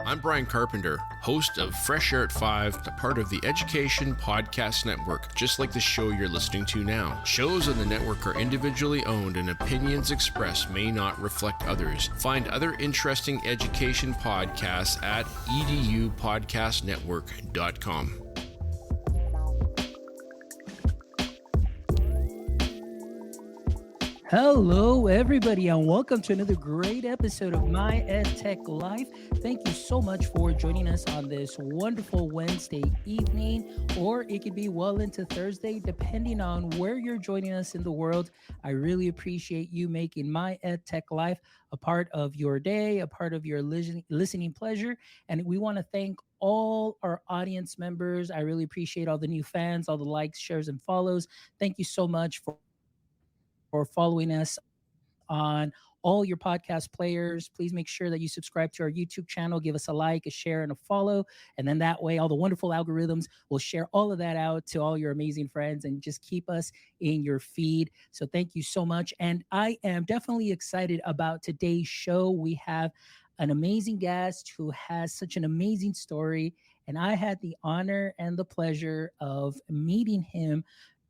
I'm Brian Carpenter, host of Fresh Air at 5, a part of the Education Podcast Network, just like the show you're listening to now. Shows on the network are individually owned and opinions expressed may not reflect others. Find other interesting education podcasts at edupodcastnetwork.com. Hello, everybody, and welcome to another great episode of My EdTech Life. Thank you so much for joining us on this wonderful Wednesday evening, or it could be well into Thursday, depending on where you're joining us in the world. I really appreciate you making My EdTech Life a part of your day, a part of your listening pleasure. And we want to thank all our audience members. I really appreciate all the new fans, all the likes, shares, and follows. Thank you so much for following us on all your podcast players. Please make sure that you subscribe to our YouTube channel, give us a like, a share, and a follow. And then that way, all the wonderful algorithms will share all of that out to all your amazing friends and just keep us in your feed. So thank you so much. And I am definitely excited about today's show. We have an amazing guest who has such an amazing story. And I had the honor and the pleasure of meeting him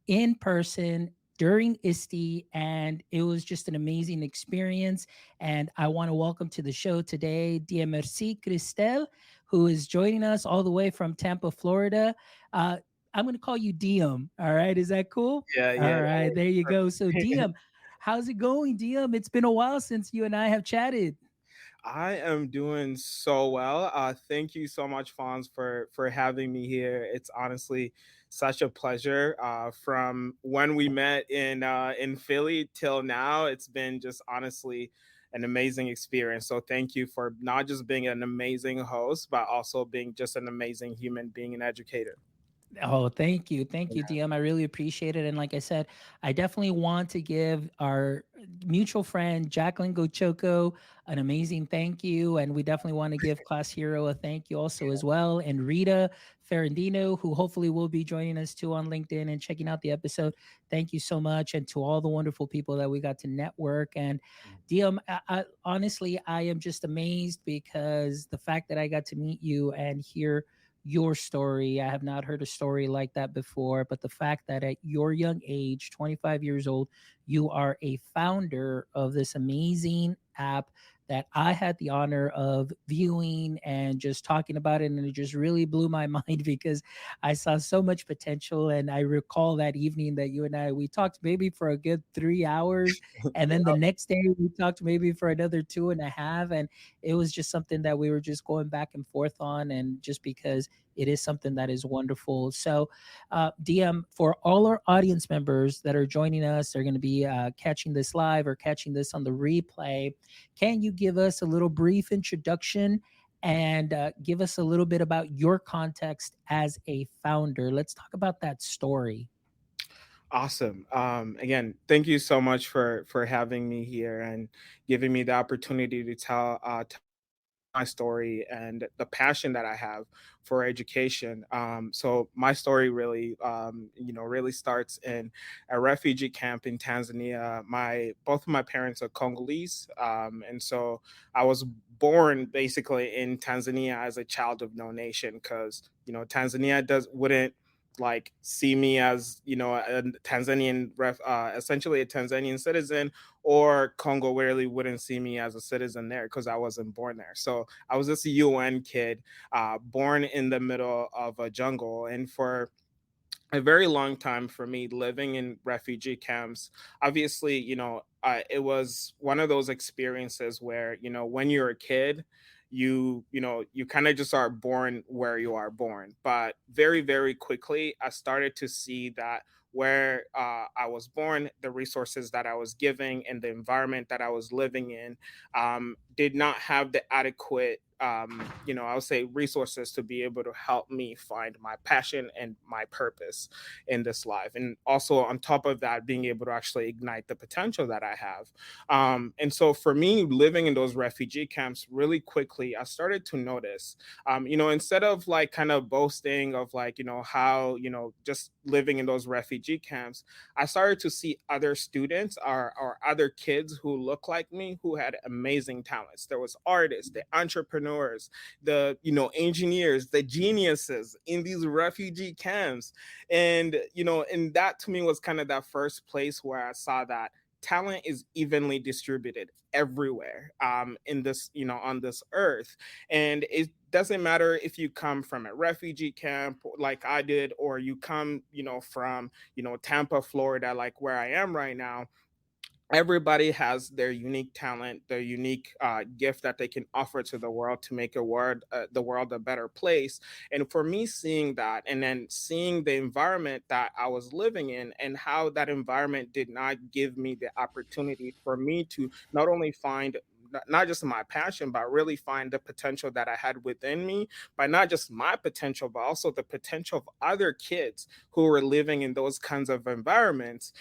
in person during ISTE, and it was just an amazing experience. And I want to welcome to the show today, Dia Merci Cristel, who is joining us all the way from Tampa, Florida. I'm going to call you Diem. All right. Is that cool? Yeah, All yeah, that right. works There you go. So, perfect. Diem, how's it going, Diem? It's been a while since you and I have chatted. I am doing so well. Thank you so much, Fonz, for having me here. It's honestly such a pleasure. From when we met in Philly till now, it's been just honestly an amazing experience. So thank you for not just being an amazing host, but also being just an amazing human being and educator. Oh, thank you. Thank you, DM. I really appreciate it. And like I said, I definitely want to give our mutual friend, Jacqueline Gochoco, an amazing thank you. And we definitely want to give Class Hero a thank you also as well. And Rita Ferrandino, who hopefully will be joining us too on LinkedIn and checking out the episode. Thank you so much. And to all the wonderful people that we got to network. And DM, honestly, I am just amazed because the fact that I got to meet you and hear your story. I have not heard a story like that before, but the fact that at your young age, 25 years old, you are a founder of this amazing app that I had the honor of viewing and just talking about it. And it just really blew my mind because I saw so much potential. And I recall that evening that you and we talked maybe for a good 3 hours. And then the next day we talked maybe for another 2.5. And it was just something that we were just going back and forth on. And just because it is something that is wonderful. So, DM, for all our audience members that are joining us, they're going to be catching this live or catching this on the replay. Can you give us a little brief introduction and give us a little bit about your context as a founder? Let's talk about that story. Awesome. Again, thank you so much for having me here and giving me the opportunity to tell my story and the passion that I have for education. So my story really, really starts in a refugee camp in Tanzania. My both of my parents are Congolese, and so I was born basically in Tanzania as a child of no nation because Tanzania does wouldn't like see me as a Tanzanian essentially a Tanzanian citizen, or Congo really wouldn't see me as a citizen there because I wasn't born there. So I was just a UN kid, born in the middle of a jungle, and for a very long time for me living in refugee camps, obviously it was one of those experiences where when you're a kid, you kind of just are born where you are born, but very very quickly I started to see that where I was born, the resources that I was giving and the environment that I was living in did not have the adequate I would say resources to be able to help me find my passion and my purpose in this life. And also on top of that, being able to actually ignite the potential that I have. And so for me, living in those refugee camps really quickly, I started to notice, instead of like kind of boasting of like, how, just living in those refugee camps, I started to see other students or other kids who look like me who had amazing talent. journalists, there was artists, the entrepreneurs, the engineers, the geniuses in these refugee camps. And and that to me was kind of that first place where I saw that talent is evenly distributed everywhere in this on this earth. And it doesn't matter if you come from a refugee camp like I did, or you come from Tampa, Florida, like where I am right now. Everybody has their unique talent, their unique gift that they can offer to the world to make the world a better place. And for me, seeing that, and then seeing the environment that I was living in, and how that environment did not give me the opportunity for me to not only find not just my passion, but really find the potential that I had within me, by not just my potential, but also the potential of other kids who were living in those kinds of environments,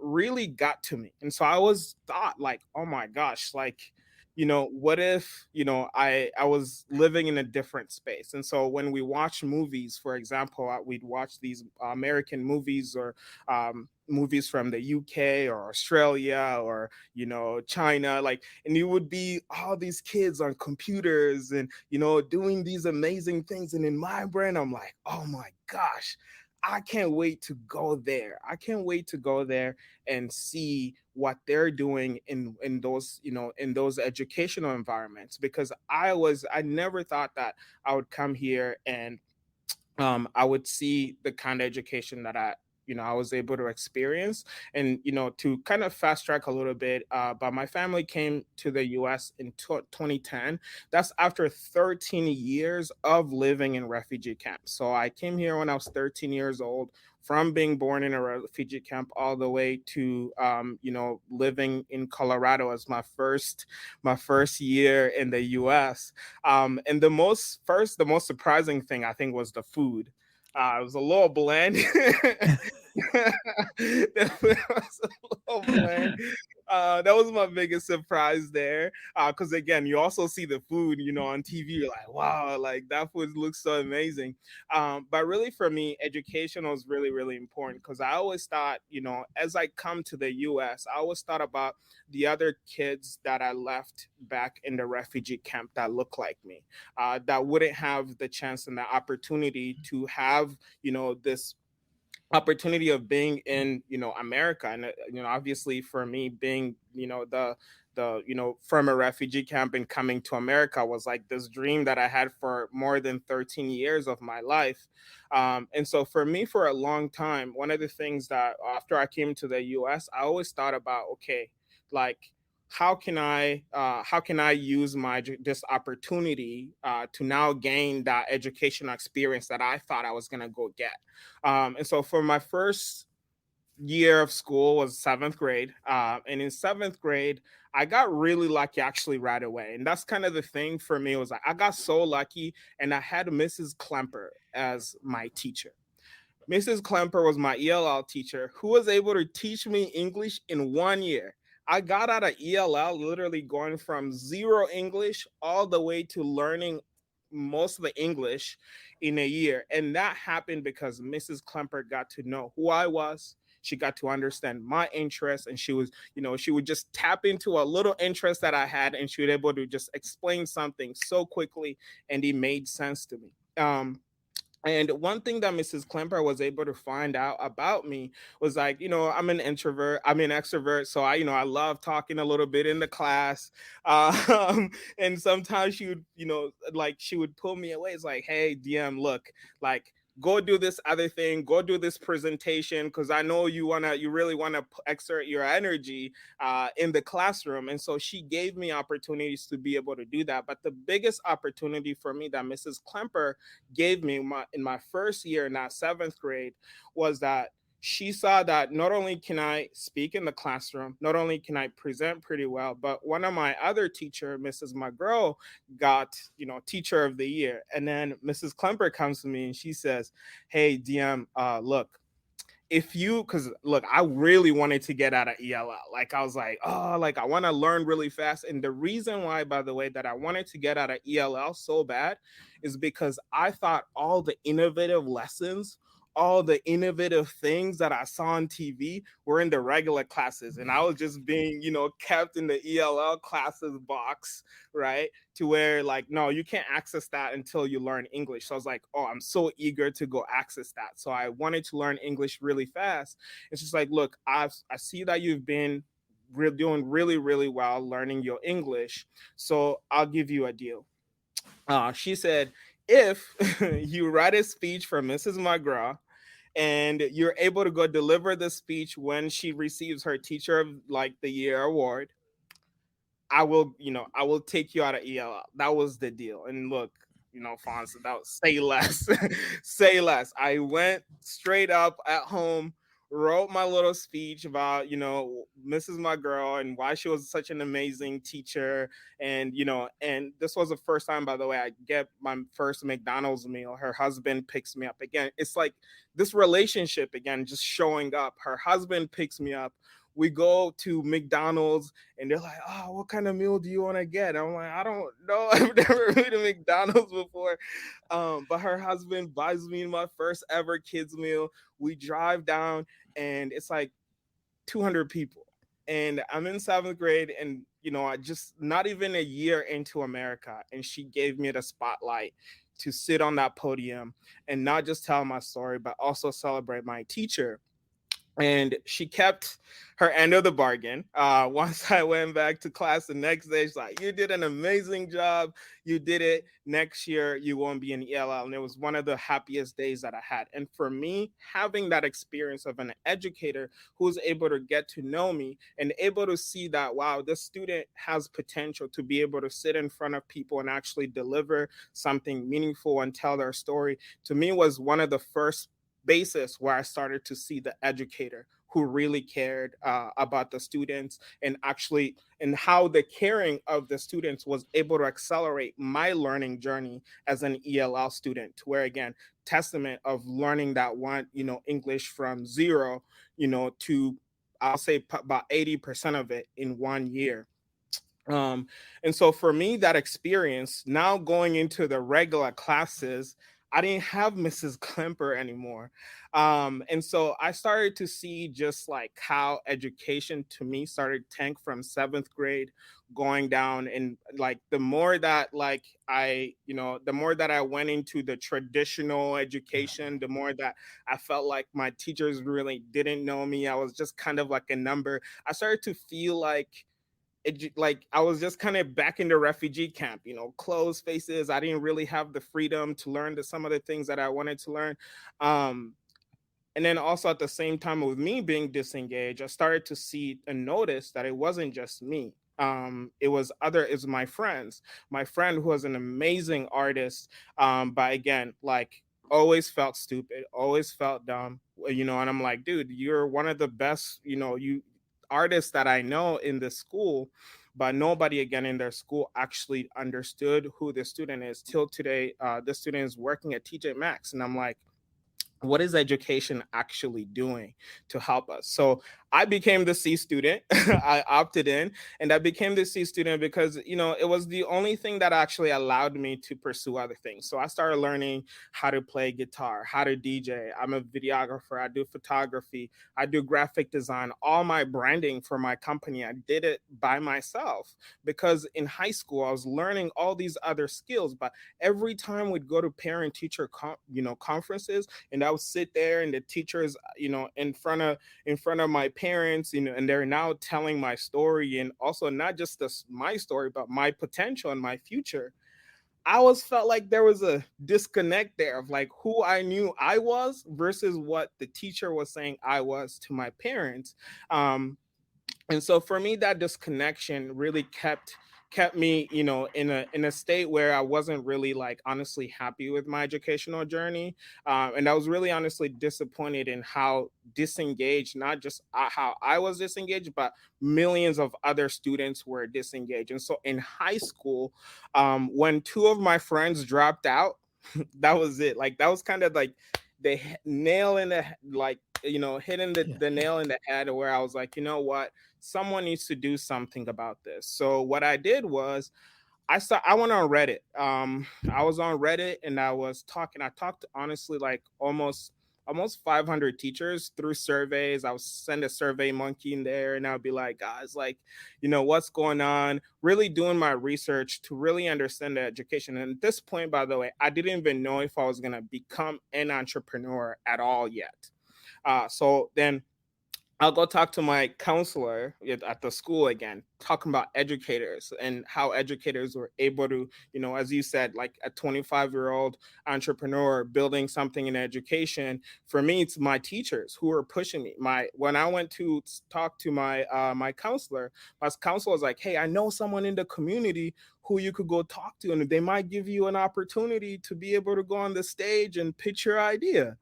really got to me. And so I was thought like, oh my gosh, like, what if, I was living in a different space. And so when we watch movies, for example, we'd watch these American movies, or movies from the UK or Australia, or China, like, and you would be all these kids on computers and doing these amazing things. And in my brain, I'm like, oh my gosh, I can't wait to go there. I can't wait to go there and see what they're doing in those in those educational environments. Because I never thought that I would come here and I would see the kind of education that I was able to experience. And to kind of fast track a little bit, but my family came to the U.S. in 2010. That's after 13 years of living in refugee camps. So I came here when I was 13 years old. From being born in a refugee camp all the way to living in Colorado as my first year in the U.S. And the most surprising thing, I think, was the food. It was a little bland. It was a little bland. That was my biggest surprise there. Because again, you also see the food, on TV. You're like, wow, like that food looks so amazing. But really, for me, education was really, really important, because I always thought, as I come to the U.S., I always thought about the other kids that I left back in the refugee camp that look like me, that wouldn't have the chance and the opportunity to have, this opportunity of being in America. And obviously for me, being from a refugee camp and coming to America was like this dream that I had for more than 13 years of my life. And so for me, for a long time, one of the things that after I came to the US, I always thought about, okay, like, how can I use this opportunity to now gain that educational experience that I thought I was going to go get. And so for my first year of school was seventh grade. And in seventh grade, I got really lucky actually right away. And that's kind of the thing for me, was like I got so lucky, and I had Mrs. Klemper as my teacher. Mrs. Klemper was my ELL teacher who was able to teach me English in 1 year. I got out of ELL literally going from zero English all the way to learning most of the English in a year. And that happened because Mrs. Klemper got to know who I was. She got to understand my interests, and she would just tap into a little interest that I had, and she was able to just explain something so quickly, and it made sense to me. And one thing that Mrs. Klemper was able to find out about me was like, I'm an introvert, I'm an extrovert. So I love talking a little bit in the class. And sometimes she would, like she would pull me away. It's like, hey, DM, look, like, go do this other thing, go do this presentation, because I know you really wanna exert your energy in the classroom. And so she gave me opportunities to be able to do that. But the biggest opportunity for me that Mrs. Klemper gave me in my first year in that seventh grade was that she saw that not only can I speak in the classroom, not only can I present pretty well, but one of my other teacher, Mrs. McGraw, got, teacher of the year. And then Mrs. Klemper comes to me and she says, hey, DM, look, because look, I really wanted to get out of ELL. Like I was like, oh, like I want to learn really fast. And the reason why, by the way, that I wanted to get out of ELL so bad is because I thought all the innovative lessons, all the innovative things that I saw on TV were in the regular classes. And I was just being, kept in the ELL classes box, right? To where, like, no, you can't access that until you learn English. So I was like, oh, I'm so eager to go access that. So I wanted to learn English really fast. It's just like, look, I see that you've been doing really, really well learning your English. So I'll give you a deal. She said, if you write a speech for Mrs. McGraw and you're able to go deliver the speech when she receives her Teacher of like the Year award, I will take you out of ELL. That was the deal. And look, Fonz, that was say less, say less. I went straight up at home, wrote my little speech about, Mrs. My Girl and why she was such an amazing teacher. And, and this was the first time, by the way, I get my first McDonald's meal. Her husband picks me up again. It's like this relationship again, just showing up. Her husband picks me up. We go to McDonald's and they're like, oh, what kind of meal do you want to get? I'm like, I don't know. I've never been to McDonald's before. But her husband buys me my first ever kids meal. We drive down and it's like 200 people. And I'm in 7th grade and, I just not even a year into America. And she gave me the spotlight to sit on that podium and not just tell my story, but also celebrate my teacher. And she kept her end of the bargain. Once I went back to class the next day, she's like, you did an amazing job. You did it. Next year, you won't be in ELL. And it was one of the happiest days that I had. And for me, having that experience of an educator who was able to get to know me and able to see that, wow, this student has potential to be able to sit in front of people and actually deliver something meaningful and tell their story, to me was one of the first basis where I started to see the educator who really cared about the students and actually and how the caring of the students was able to accelerate my learning journey as an ELL student, where again, testament of learning that one, English from zero, to I'll say about 80% of it in 1 year. Um, and so for me, that experience now going into the regular classes, I didn't have Mrs. Klemper anymore. And so I started to see just like how education to me started tank from 7th grade going down. And like the more that like the more that I went into the traditional education, the more that I felt like my teachers really didn't know me. I was just kind of like a number. I started to feel like I was just kind of back in the refugee camp, closed faces. I didn't really have the freedom to learn some of the things that I wanted to learn. Um, and then also at the same time with me being disengaged, I started to see and notice that it wasn't just me. It was my friends. My friend who was an amazing artist, but again, like always felt stupid, always felt dumb, and I'm like, dude, you're one of the best, you artists that I know in the school, but nobody again in their school actually understood who the student is. Till today, the student is working at TJ Maxx, and I'm like, what is education actually doing to help us? So I became the C student. I opted in and I became the C student because, it was the only thing that actually allowed me to pursue other things. So I started learning how to play guitar, how to DJ. I'm a videographer. I do photography. I do graphic design. All my branding for my company, I did it by myself because in high school, I was learning all these other skills. But every time we'd go to parent teacher, conferences, and I would sit there and the teachers, in front of my parents, and they're now telling my story and also not just my story, but my potential and my future. I always felt like there was a disconnect there of like who I knew I was versus what the teacher was saying I was to my parents. And so for me, that disconnection really kept me, in a state where I wasn't really like honestly happy with my educational journey. And I was really honestly disappointed in how disengaged, not just how I was disengaged, but millions of other students were disengaged. And so in high school, when two of my friends dropped out, that was it. Like that was kind of like the nail in the like, hitting the nail in the head, where I was like, you know what, someone needs to do something about this. So what I did was I went on Reddit. I was on Reddit and I talked honestly like almost almost 500 teachers through surveys. I would send a survey monkey in there, and I'll be like, guys, like, what's going on? Really doing my research to really understand the education. And at this point, by the way, I didn't even know if I was going to become an entrepreneur at all yet. So then I'll go talk to my counselor at the school again, talking about educators and how educators were able to, as you said, like a 25-year-old entrepreneur building something in education. For me, it's my teachers who were pushing me. When I went to talk to my counselor was like, "Hey, I know someone in the community who you could go talk to, and they might give you an opportunity to be able to go on the stage and pitch your idea."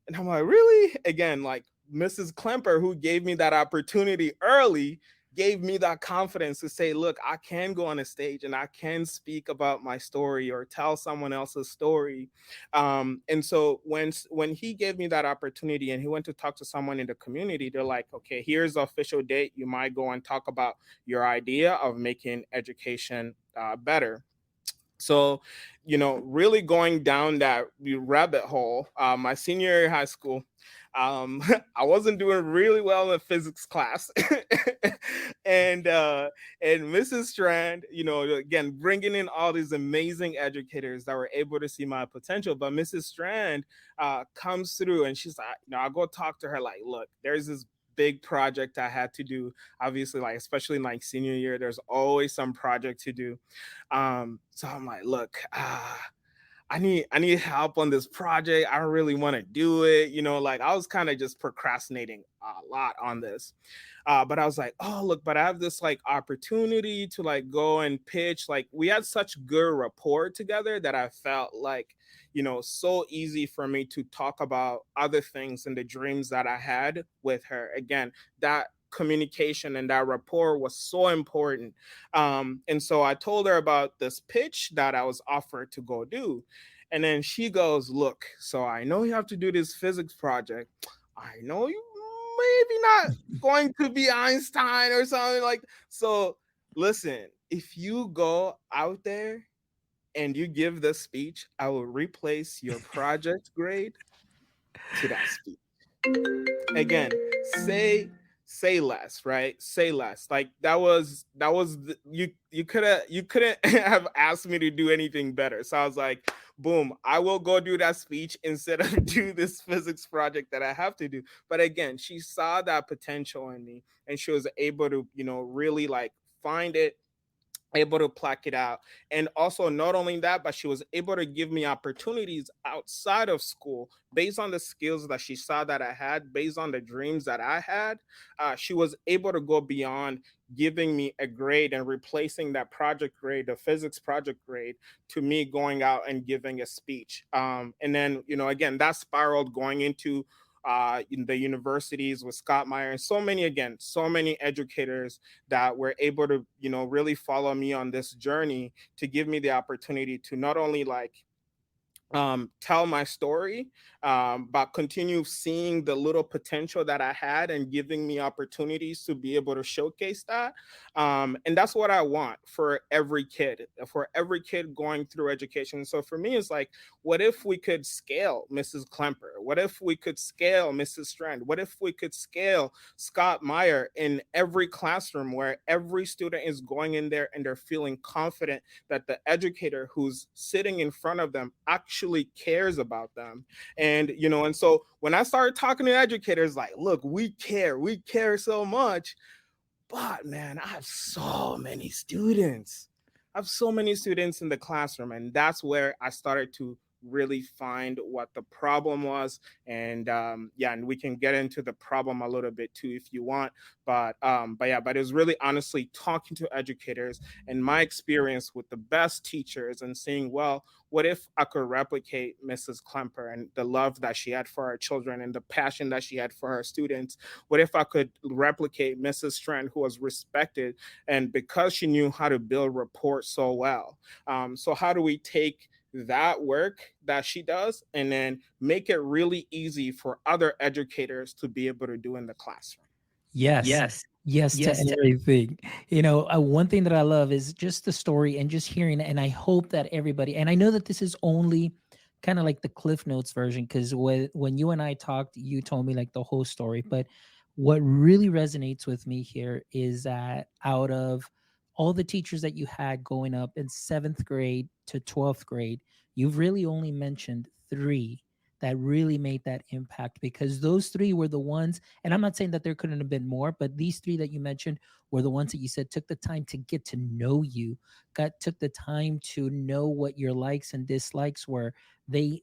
And I'm like, really? Again, like Mrs. Klemper, who gave me that opportunity early, gave me that confidence to say, look, I can go on a stage and I can speak about my story or tell someone else's story. And so when he gave me that opportunity and he went to talk to someone in the community, they're like, okay, here's the official date. You might go and talk about your idea of making education better. So, really going down that rabbit hole, my senior year of high school, I wasn't doing really well in physics class, and Mrs. Strand, again bringing in all these amazing educators that were able to see my potential. But Mrs. Strand comes through, and she's like, I'll go talk to her. Like, look, there's this big project I had to do. Obviously, like especially in like senior year, there's always some project to do. So I'm like, look, I need help on this project. I don't really want to do it. Like I was kind of just procrastinating a lot on this. But I was like, oh, look, but I have this like opportunity to like go and pitch. Like we had such good rapport together that I felt like, so easy for me to talk about other things and the dreams that I had with her. Again, that communication and that rapport was so important. And so I told her about this pitch that I was offered to go do. And then she goes, look, so I know you have to do this physics project. I know you maybe not going to be Einstein or something like that. So listen, if you go out there and you give the speech, I will replace your project grade to that speech. Again, say less, right? Say less. Like you couldn't have asked me to do anything better. So I was like, boom, I will go do that speech instead of do this physics project that I have to do. But again, she saw that potential in me, and she was able to, really like find it, able to pluck it out. And also not only that, but she was able to give me opportunities outside of school based on the skills that she saw that I had, based on the dreams that I had. She was able to go beyond giving me a grade and replacing that project grade, the physics project grade, to me going out and giving a speech. And then, again, that spiraled going into in the universities with Scott Meyer, and so many educators that were able to, really follow me on this journey to give me the opportunity to not only like tell my story, but continue seeing the little potential that I had and giving me opportunities to be able to showcase that. And that's what I want for every kid going through education. So for me, it's like, what if we could scale Mrs. Klemper? What if we could scale Mrs. Strand? What if we could scale Scott Meyer in every classroom, where every student is going in there and they're feeling confident that the educator who's sitting in front of them actually cares about them. And so when I started talking to educators, like, look, we care so much. But man, I have so many students. In the classroom, and that's where I started to really find what the problem was. And and we can get into the problem a little bit too if you want. But it was really honestly talking to educators and my experience with the best teachers and seeing, well, what if I could replicate Mrs. Klemper and the love that she had for her children and the passion that she had for her students? What if I could replicate Mrs. Strand, who was respected and because she knew how to build rapport so well? So how do we take that work that she does and then make it really easy for other educators to be able to do in the classroom? Yes. Yes to everything. One thing that I love is just the story and just hearing it. And I hope that everybody, and I know that this is only kind of like the Cliff Notes version, because when you and I talked, you told me like the whole story. But what really resonates with me here is that out of all the teachers that you had going up in 7th grade to 12th grade, you've really only mentioned three that really made that impact, because those three were the ones, and I'm not saying that there couldn't have been more, but these three that you mentioned were the ones that you said took the time to get to know you, got took the time to know what your likes and dislikes were. They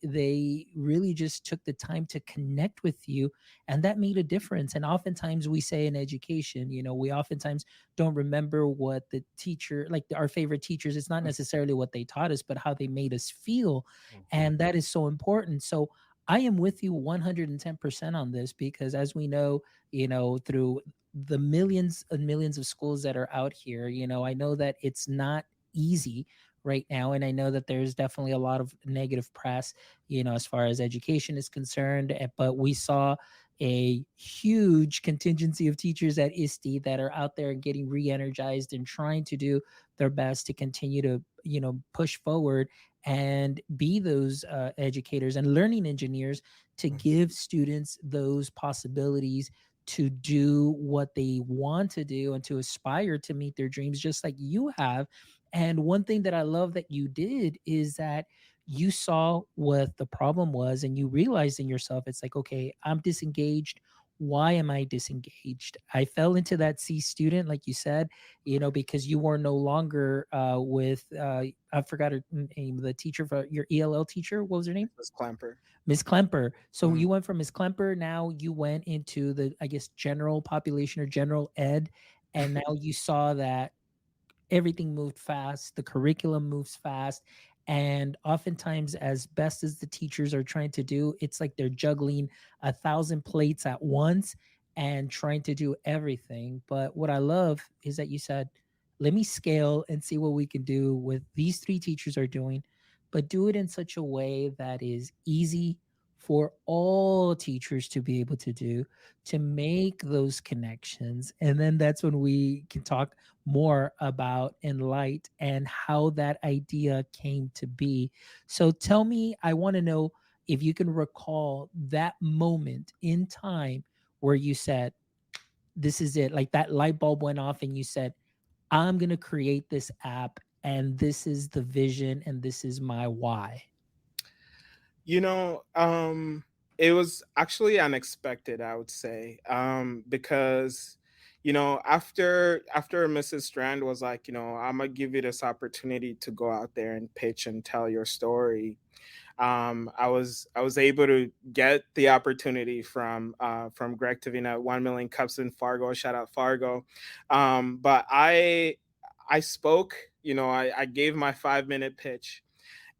really just took the time to connect with you, and that made a difference. And oftentimes we say in education, we oftentimes don't remember what the teacher, like our favorite teachers, it's not necessarily what they taught us, but how they made us feel. Mhm. And that is so important. So I am with you 110% on this, because as we know, through the millions and millions of schools that are out here, I know that it's not easy right now. And I know that there's definitely a lot of negative press, as far as education is concerned. But we saw a huge contingency of teachers at ISTE that are out there and getting re-energized and trying to do their best to continue to, push forward and be those educators and learning engineers to give students those possibilities to do what they want to do and to aspire to meet their dreams, just like you have. And one thing that I love that you did is that you saw what the problem was and you realized in yourself, it's like, okay, I'm disengaged. Why am I disengaged? I fell into that C student, like you said, because you were no longer with, I forgot her name, the teacher for your ELL teacher. What was her name? Mrs. Clamper. Miss Klemper. So Mhm. you went from Miss Klemper, now you went into the, I guess, general population or general ed. And now you saw that everything moved fast, the curriculum moves fast, and oftentimes, as best as the teachers are trying to do, it's like they're juggling a thousand plates at once and trying to do everything. But what I love is that you said, let me scale and see what we can do with these three teachers are doing, but do it in such a way that is easy for all teachers to be able to do, to make those connections. And then that's when we can talk more about Enlight and how that idea came to be. So tell me, I want to know if you can recall that moment in time where you said, this is it, like that light bulb went off and you said, I'm going to create this app and this is the vision and this is my why. You know, it was actually unexpected, I would say, because after Mrs. Strand was like, I'm gonna give you this opportunity to go out there and pitch and tell your story. I was able to get the opportunity from Greg Tavina at 1 Million Cups in Fargo. Shout out Fargo. But I spoke. I gave my 5 minute pitch,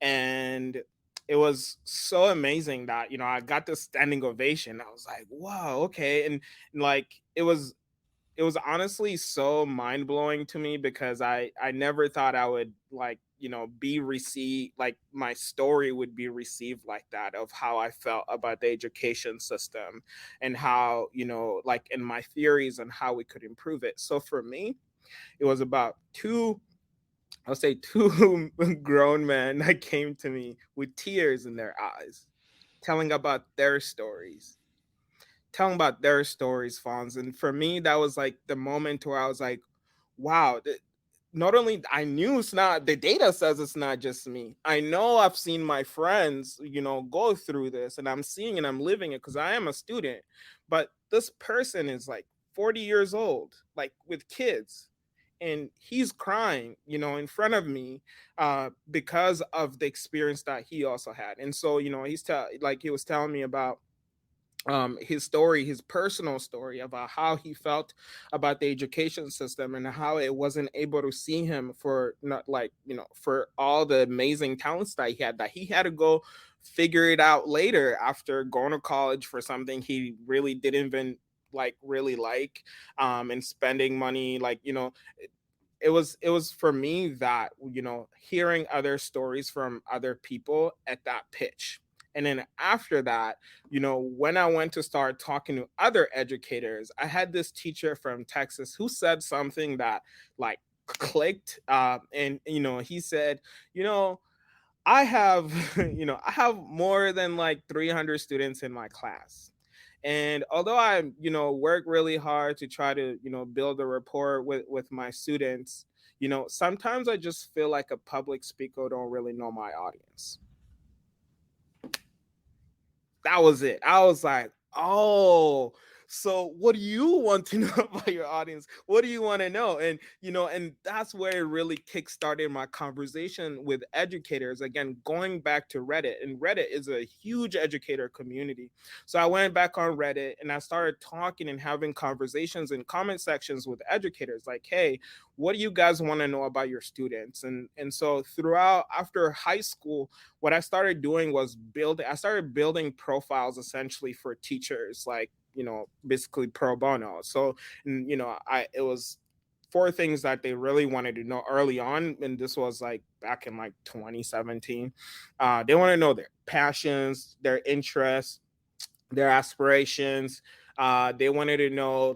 and it was so amazing that I got this standing ovation. I was like, wow, okay. And like it was honestly so mind blowing to me, because I never thought I would, like, be received, like my story would be received like that, of how I felt about the education system, and how, like, in my theories and how we could improve it. So for me, it was about two, I'll say two grown men that came to me with tears in their eyes, telling about their stories, Fonz. And for me, that was like the moment where I was like, wow, not only I knew it's not, the data says it's not just me. I know I've seen my friends, go through this, and I'm seeing and I'm living it because I am a student. But this person is like 40 years old, like with kids, and he's crying, in front of me, because of the experience that he also had. And so, like he was telling me about his story, his personal story about how he felt about the education system, and how it wasn't able to see him for, not like, for all the amazing talents that he had to go figure it out later, after going to college for something he really didn't even like really like, and spending money, like, it was for me that, hearing other stories from other people at that pitch. And then after that, when I went to start talking to other educators, I had this teacher from Texas who said something that, like, clicked, and he said, you know I have, I have more than like 300 students in my class. And although I, work really hard to try to, build a rapport with my students, sometimes I just feel like a public speaker don't really know my audience. That was it. I was like, oh, so what do you want to know about your audience? What do you want to know? And and that's where it really kickstarted my conversation with educators. Again, going back to Reddit, and Reddit is a huge educator community. So I went back on Reddit and I started talking and having conversations in comment sections with educators, like, hey, what do you guys want to know about your students? And so throughout after high school, what I started doing was I started building profiles essentially for teachers, like, basically pro bono. So, I it was four things that they really wanted to know early on. And this was like back in like 2017. They want to know their passions, their interests, their aspirations. They wanted to know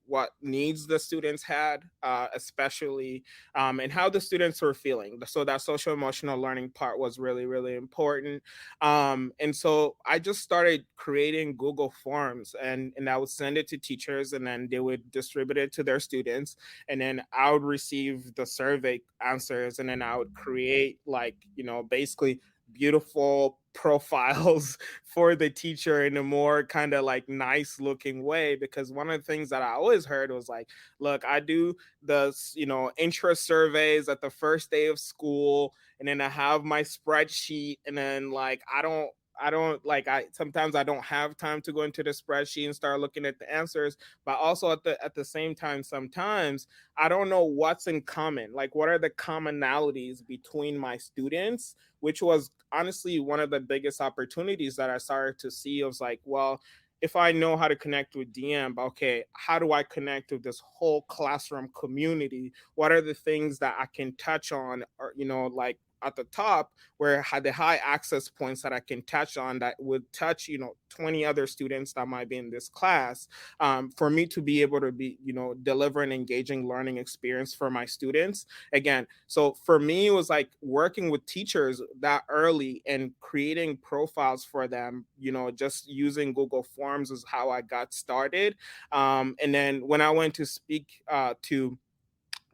what needs the students had, especially, and how the students were feeling. So that social emotional learning part was really really important. And so I just started creating Google Forms, and I would send it to teachers, and then they would distribute it to their students, and then I would receive the survey answers, and then I would create, like, basically beautiful profiles for the teacher in a more kind of like nice looking way. Because one of the things that I always heard was like, look, I do the interest surveys at the first day of school, and then I have my spreadsheet, and then like I don't like I sometimes I don't have time to go into the spreadsheet and start looking at the answers. But also at the same time, sometimes I don't know what's in common, like what are the commonalities between my students, which was honestly one of the biggest opportunities that I started to see. I was like, well, if I know how to connect with DM, okay, how do I connect with this whole classroom community? What are the things that I can touch on, or, like at the top, where had the high access points that I can touch on that would touch, 20 other students that might be in this class, for me to be able to be, deliver an engaging learning experience for my students. Again, so for me, it was like working with teachers that early and creating profiles for them, just using Google Forms is how I got started. And then when I went to speak to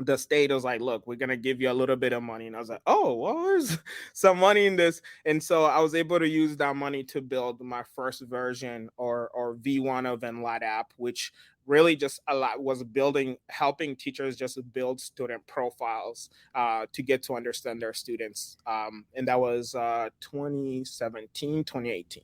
the state, was like, look, we're gonna give you a little bit of money. And I was like, oh, well, there's some money in this. And so I was able to use that money to build my first version, or V1 of Enlight app, which really just a lot was building, helping teachers just build student profiles, to get to understand their students. And that was 2017, 2018.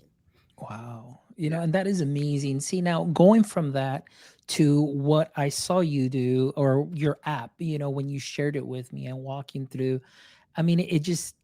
Wow. You Yeah. know, and that is amazing. See, now going from that to what I saw you do, or your app, when you shared it with me and walking through, I mean, it just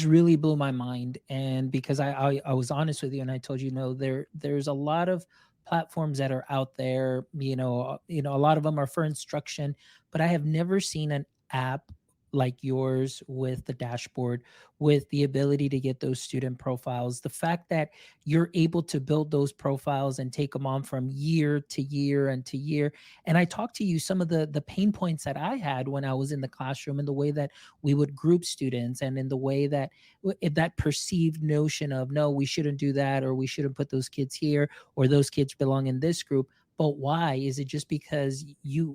really blew my mind. And because I was honest with you and I told you, no, there's a lot of platforms that are out there, a lot of them are for instruction, but I have never seen an app like yours with the dashboard, with the ability to get those student profiles. The fact that you're able to build those profiles and take them on from year to year and to year. And I talked to you some of the pain points that I had when I was in the classroom, and the way that we would group students, and in the way that that perceived notion of, no, we shouldn't do that, or we shouldn't put those kids here, or those kids belong in this group. But why? Is it just because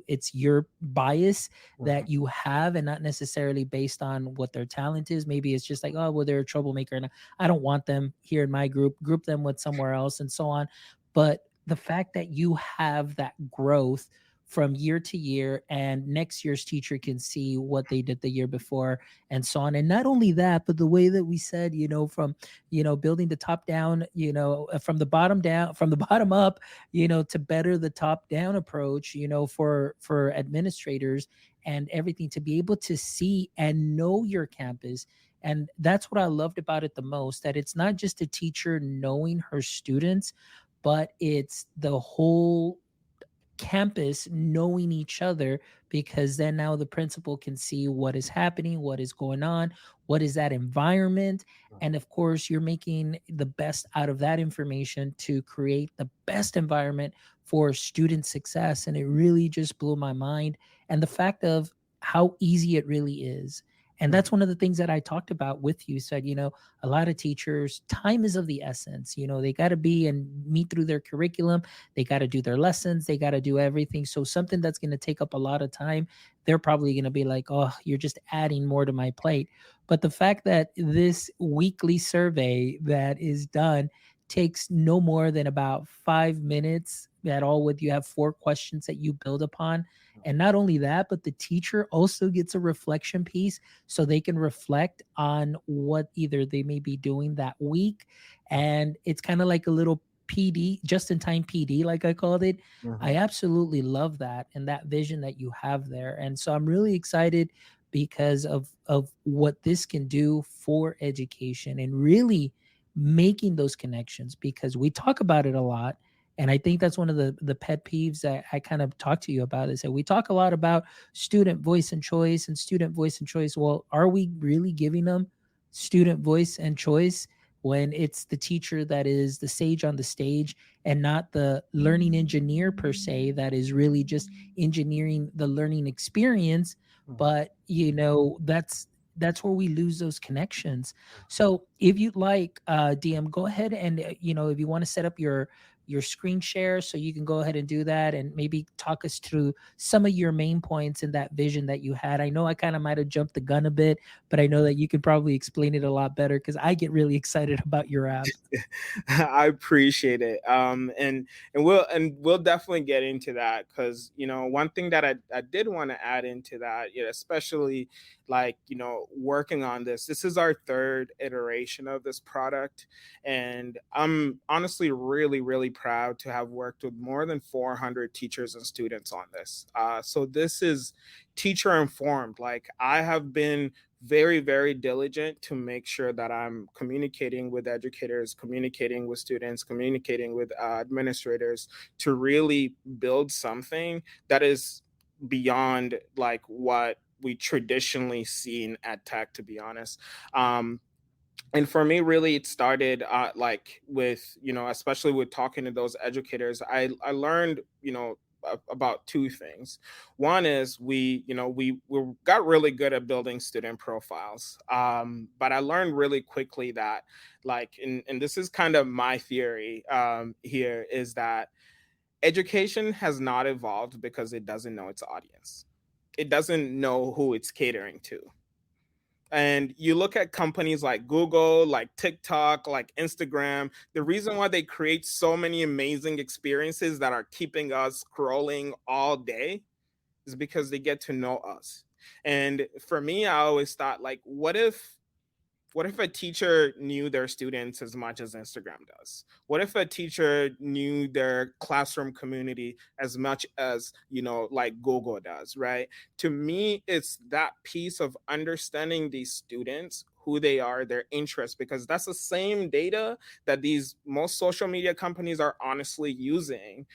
it's your bias Mhm. that you have, and not necessarily based on what their talent is? Maybe it's just like, oh, well, they're a troublemaker and I don't want them here in my group them with somewhere else, and so on. But the fact that you have that growth from year to year, and next year's teacher can see what they did the year before, and so on. And not only that, but the way that we said, from building the top down, from the bottom down, from the bottom up, to better the top down approach, for administrators and everything, to be able to see and know your campus. And that's what I loved about it the most, that it's not just a teacher knowing her students, but it's the whole campus knowing each other, because then now the principal can see what is happening, what is going on, what is that environment. And of course, you're making the best out of that information to create the best environment for student success. And it really just blew my mind. And the fact of how easy it really is. And that's one of the things that I talked about with you. Said, a lot of teachers, time is of the essence. They got to be and meet through their curriculum. They got to do their lessons. They got to do everything. So something that's going to take up a lot of time, they're probably going to be like, oh, you're just adding more to my plate. But the fact that this weekly survey that is done takes no more than about 5 minutes at all, with you have 4 questions that you build upon. And not only that, but the teacher also gets a reflection piece so they can reflect on what either they may be doing that week. And it's kind of like a little PD, just in time PD, like I called it. I absolutely love that and that vision that you have there. And so I'm really excited because of what this can do for education and really making those connections, because we talk about it a lot. And I think that's one of the pet peeves that I kind of talk to you about, is that we talk a lot about student voice and choice and student voice and choice. Well, are we really giving them student voice and choice when it's the teacher that is the sage on the stage, and not the learning engineer per se that is really just engineering the learning experience? But that's where we lose those connections. So if you'd like, DM, go ahead and if you want to set up your screen share, so you can go ahead and do that and maybe talk us through some of your main points in that vision that you had. I know I kind of might have jumped the gun a bit, but I know that you can probably explain it a lot better, because I get really excited about your app. I appreciate it. And we'll definitely get into that, because one thing that I did want to add into that, especially like working on this is our third iteration of this product, and I'm honestly really really proud to have worked with more than 400 teachers and students on this. So this is teacher informed. Like, I have been very very diligent to make sure that I'm communicating with educators, communicating with students, communicating with administrators, to really build something that is beyond like what we traditionally see in ed tech, to be honest. And for me, really, it started like with especially with talking to those educators. I learned about two things. One is we got really good at building student profiles, but I learned really quickly that, like, and this is kind of my theory here, is that education has not evolved because it doesn't know its audience. It doesn't know who it's catering to. And you look at companies like Google, like TikTok, like Instagram, the reason why they create so many amazing experiences that are keeping us scrolling all day is because they get to know us. And for me, I always thought, like, what if a teacher knew their students as much as Instagram does? What if a teacher knew their classroom community as much as, like Google does, right? To me, it's that piece of understanding these students, who they are, their interests, because that's the same data that these most social media companies are honestly using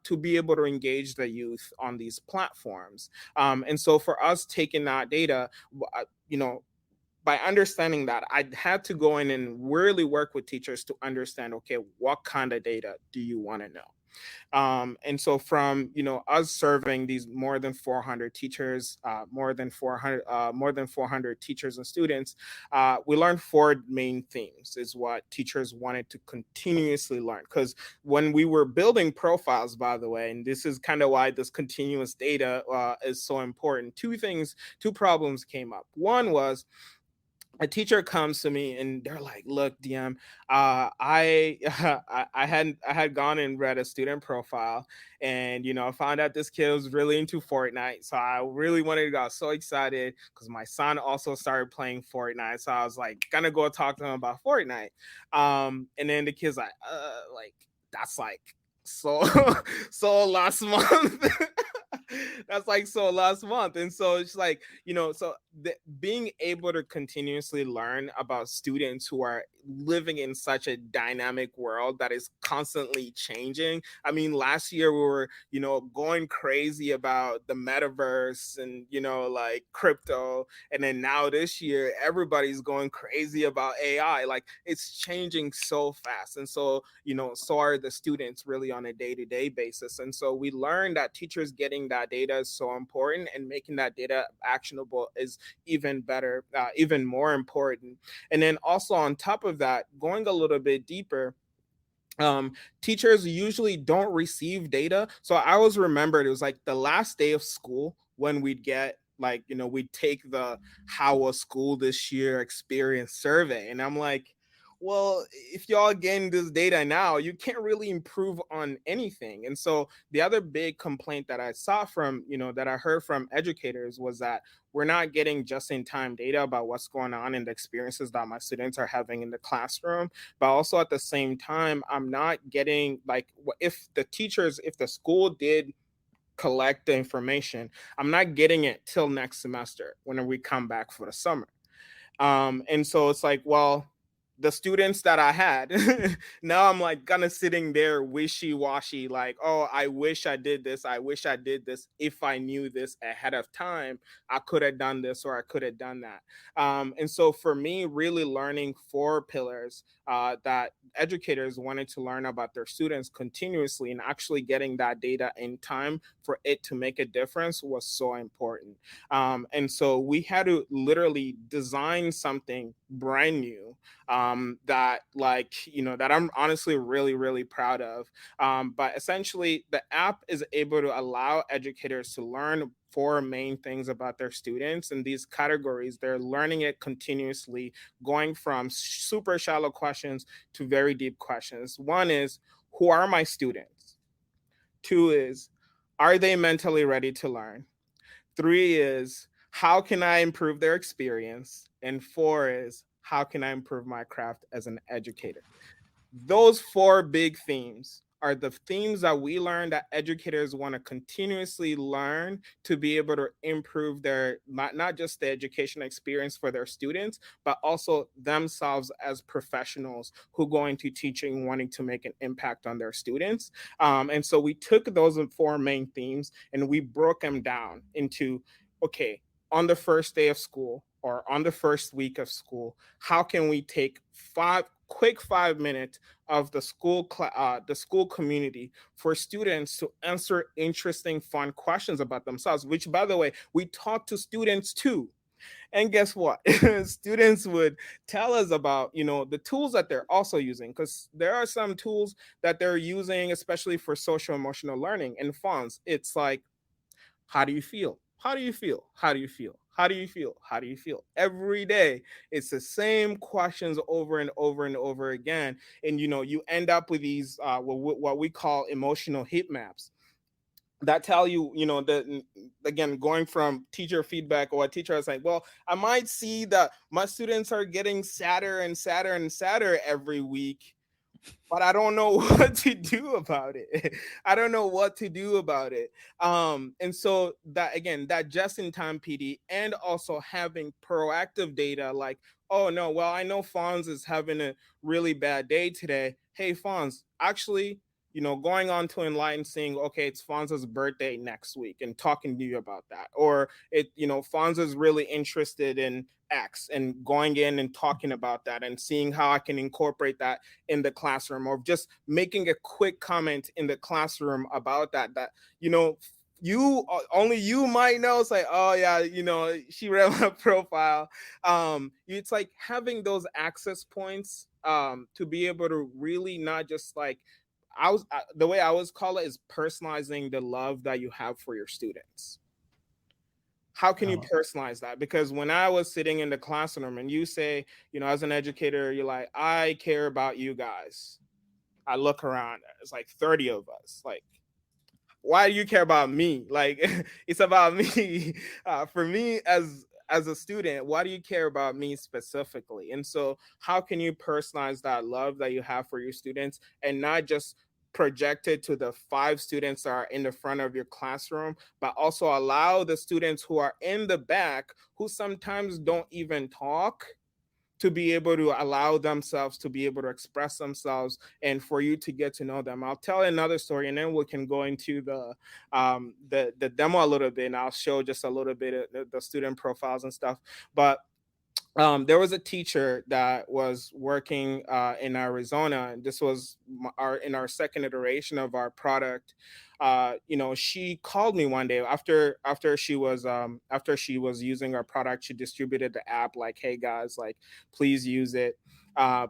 to be able to engage the youth on these platforms. And so for us taking that data, you know, by understanding that, I had to go in and really work with teachers to understand, okay, what kind of data do you want to know? And so from us serving these more than 400 teachers, more than 400 teachers and students, we learned four main themes is what teachers wanted to continuously learn. Because when we were building profiles, by the way, and this is kind of why this continuous data is so important, two problems came up. One was, a teacher comes to me and they're like, "Look, DM, I, I had gone and read a student profile, and found out this kid was really into Fortnite. So I really wanted to go. I was so excited because my son also started playing Fortnite. So I was like, gonna go talk to him about Fortnite. And then the kid's like that's like so so last month." That's like so last month. And so it's like, being able to continuously learn about students who are living in such a dynamic world that is constantly changing. I mean, last year we were, going crazy about the metaverse and, like crypto. And then now this year, everybody's going crazy about AI. Like, it's changing so fast. And so are the students really on a day-to-day basis. And so we learned that teachers getting that that data is so important, and making that data actionable is even better, even more important. And then also on top of that, going a little bit deeper, teachers usually don't receive data. So I always remembered it was like the last day of school when we'd get, like, we'd take the how was school this year experience survey. And I'm like, well, if y'all getting this data now, you can't really improve on anything. And so the other big complaint that I saw from, that I heard from educators was that we're not getting just in time data about what's going on and the experiences that my students are having in the classroom. But also at the same time, I'm not getting, like, if the school did collect the information, I'm not getting it till next semester when we come back for the summer. And so it's like, well, the students that I had, now I'm like kind of sitting there wishy-washy, like, oh, I wish I did this. I wish I did this. If I knew this ahead of time, I could have done this or I could have done that. And so for me, really learning 4 pillars that educators wanted to learn about their students continuously and actually getting that data in time for it to make a difference was so important. And so we had to literally design something brand new, that, like, that I'm honestly really, really proud of. But essentially, the app is able to allow educators to learn 4 main things about their students in these categories. They're learning it continuously, going from super shallow questions to very deep questions. One is, who are my students? 2 is, are they mentally ready to learn? 3 is, how can I improve their experience? And 4 is, how can I improve my craft as an educator? Those 4 big themes are the themes that we learn that educators want to continuously learn to be able to improve their, not just the education experience for their students, but also themselves as professionals who go into teaching wanting to make an impact on their students. And so we took those 4 main themes and we broke them down into, okay, on the first day of school or on the first week of school, how can we take 5 minutes of the school community for students to answer interesting, fun questions about themselves, which, by the way, we talk to students too. And guess what? Students would tell us about, the tools that they're also using, because there are some tools that they're using, especially for social emotional learning and funds. It's like, how do you feel? How do you feel? How do you feel? How do you feel? How do you feel? Every day, it's the same questions over and over and over again. And you end up with these what we call emotional heat maps that tell you, that, again, going from teacher feedback, or a teacher is like, well, I might see that my students are getting sadder and sadder and sadder every week, but I don't know what to do about it. I don't know what to do about it. And so that, again, that just in time PD, and also having proactive data, like, oh no, well, I know Fonz is having a really bad day today. Hey, Fonz, actually, going on to Enlight and saying, okay, it's Fonz's birthday next week, and talking to you about that. Or Fonz is really interested in X, and going in and talking about that and seeing how I can incorporate that in the classroom, or just making a quick comment in the classroom about that you only you might know. It's like, oh yeah, she read my profile. It's like having those access points, to be able to really not just like, the way I always call it is personalizing the love that you have for your students. How can you Oh, personalize that? Because when I was sitting in the classroom and you say, as an educator, you're like, I care about you guys. I look around, it's like 30 of us. Like, why do you care about me? Like, it's about me. For me as a student, why do you care about me specifically? And so how can you personalize that love that you have for your students, and not just project it to the 5 students that are in the front of your classroom, but also allow the students who are in the back, who sometimes don't even talk, to be able to allow themselves to be able to express themselves, and for you to get to know them. I'll tell another story, and then we can go into the demo a little bit, and I'll show just a little bit of the student profiles and stuff. But there was a teacher that was working in Arizona, and this was our in our second iteration of our product. She called me one day after she was using our product. She distributed the app like, "Hey guys, like, please use it.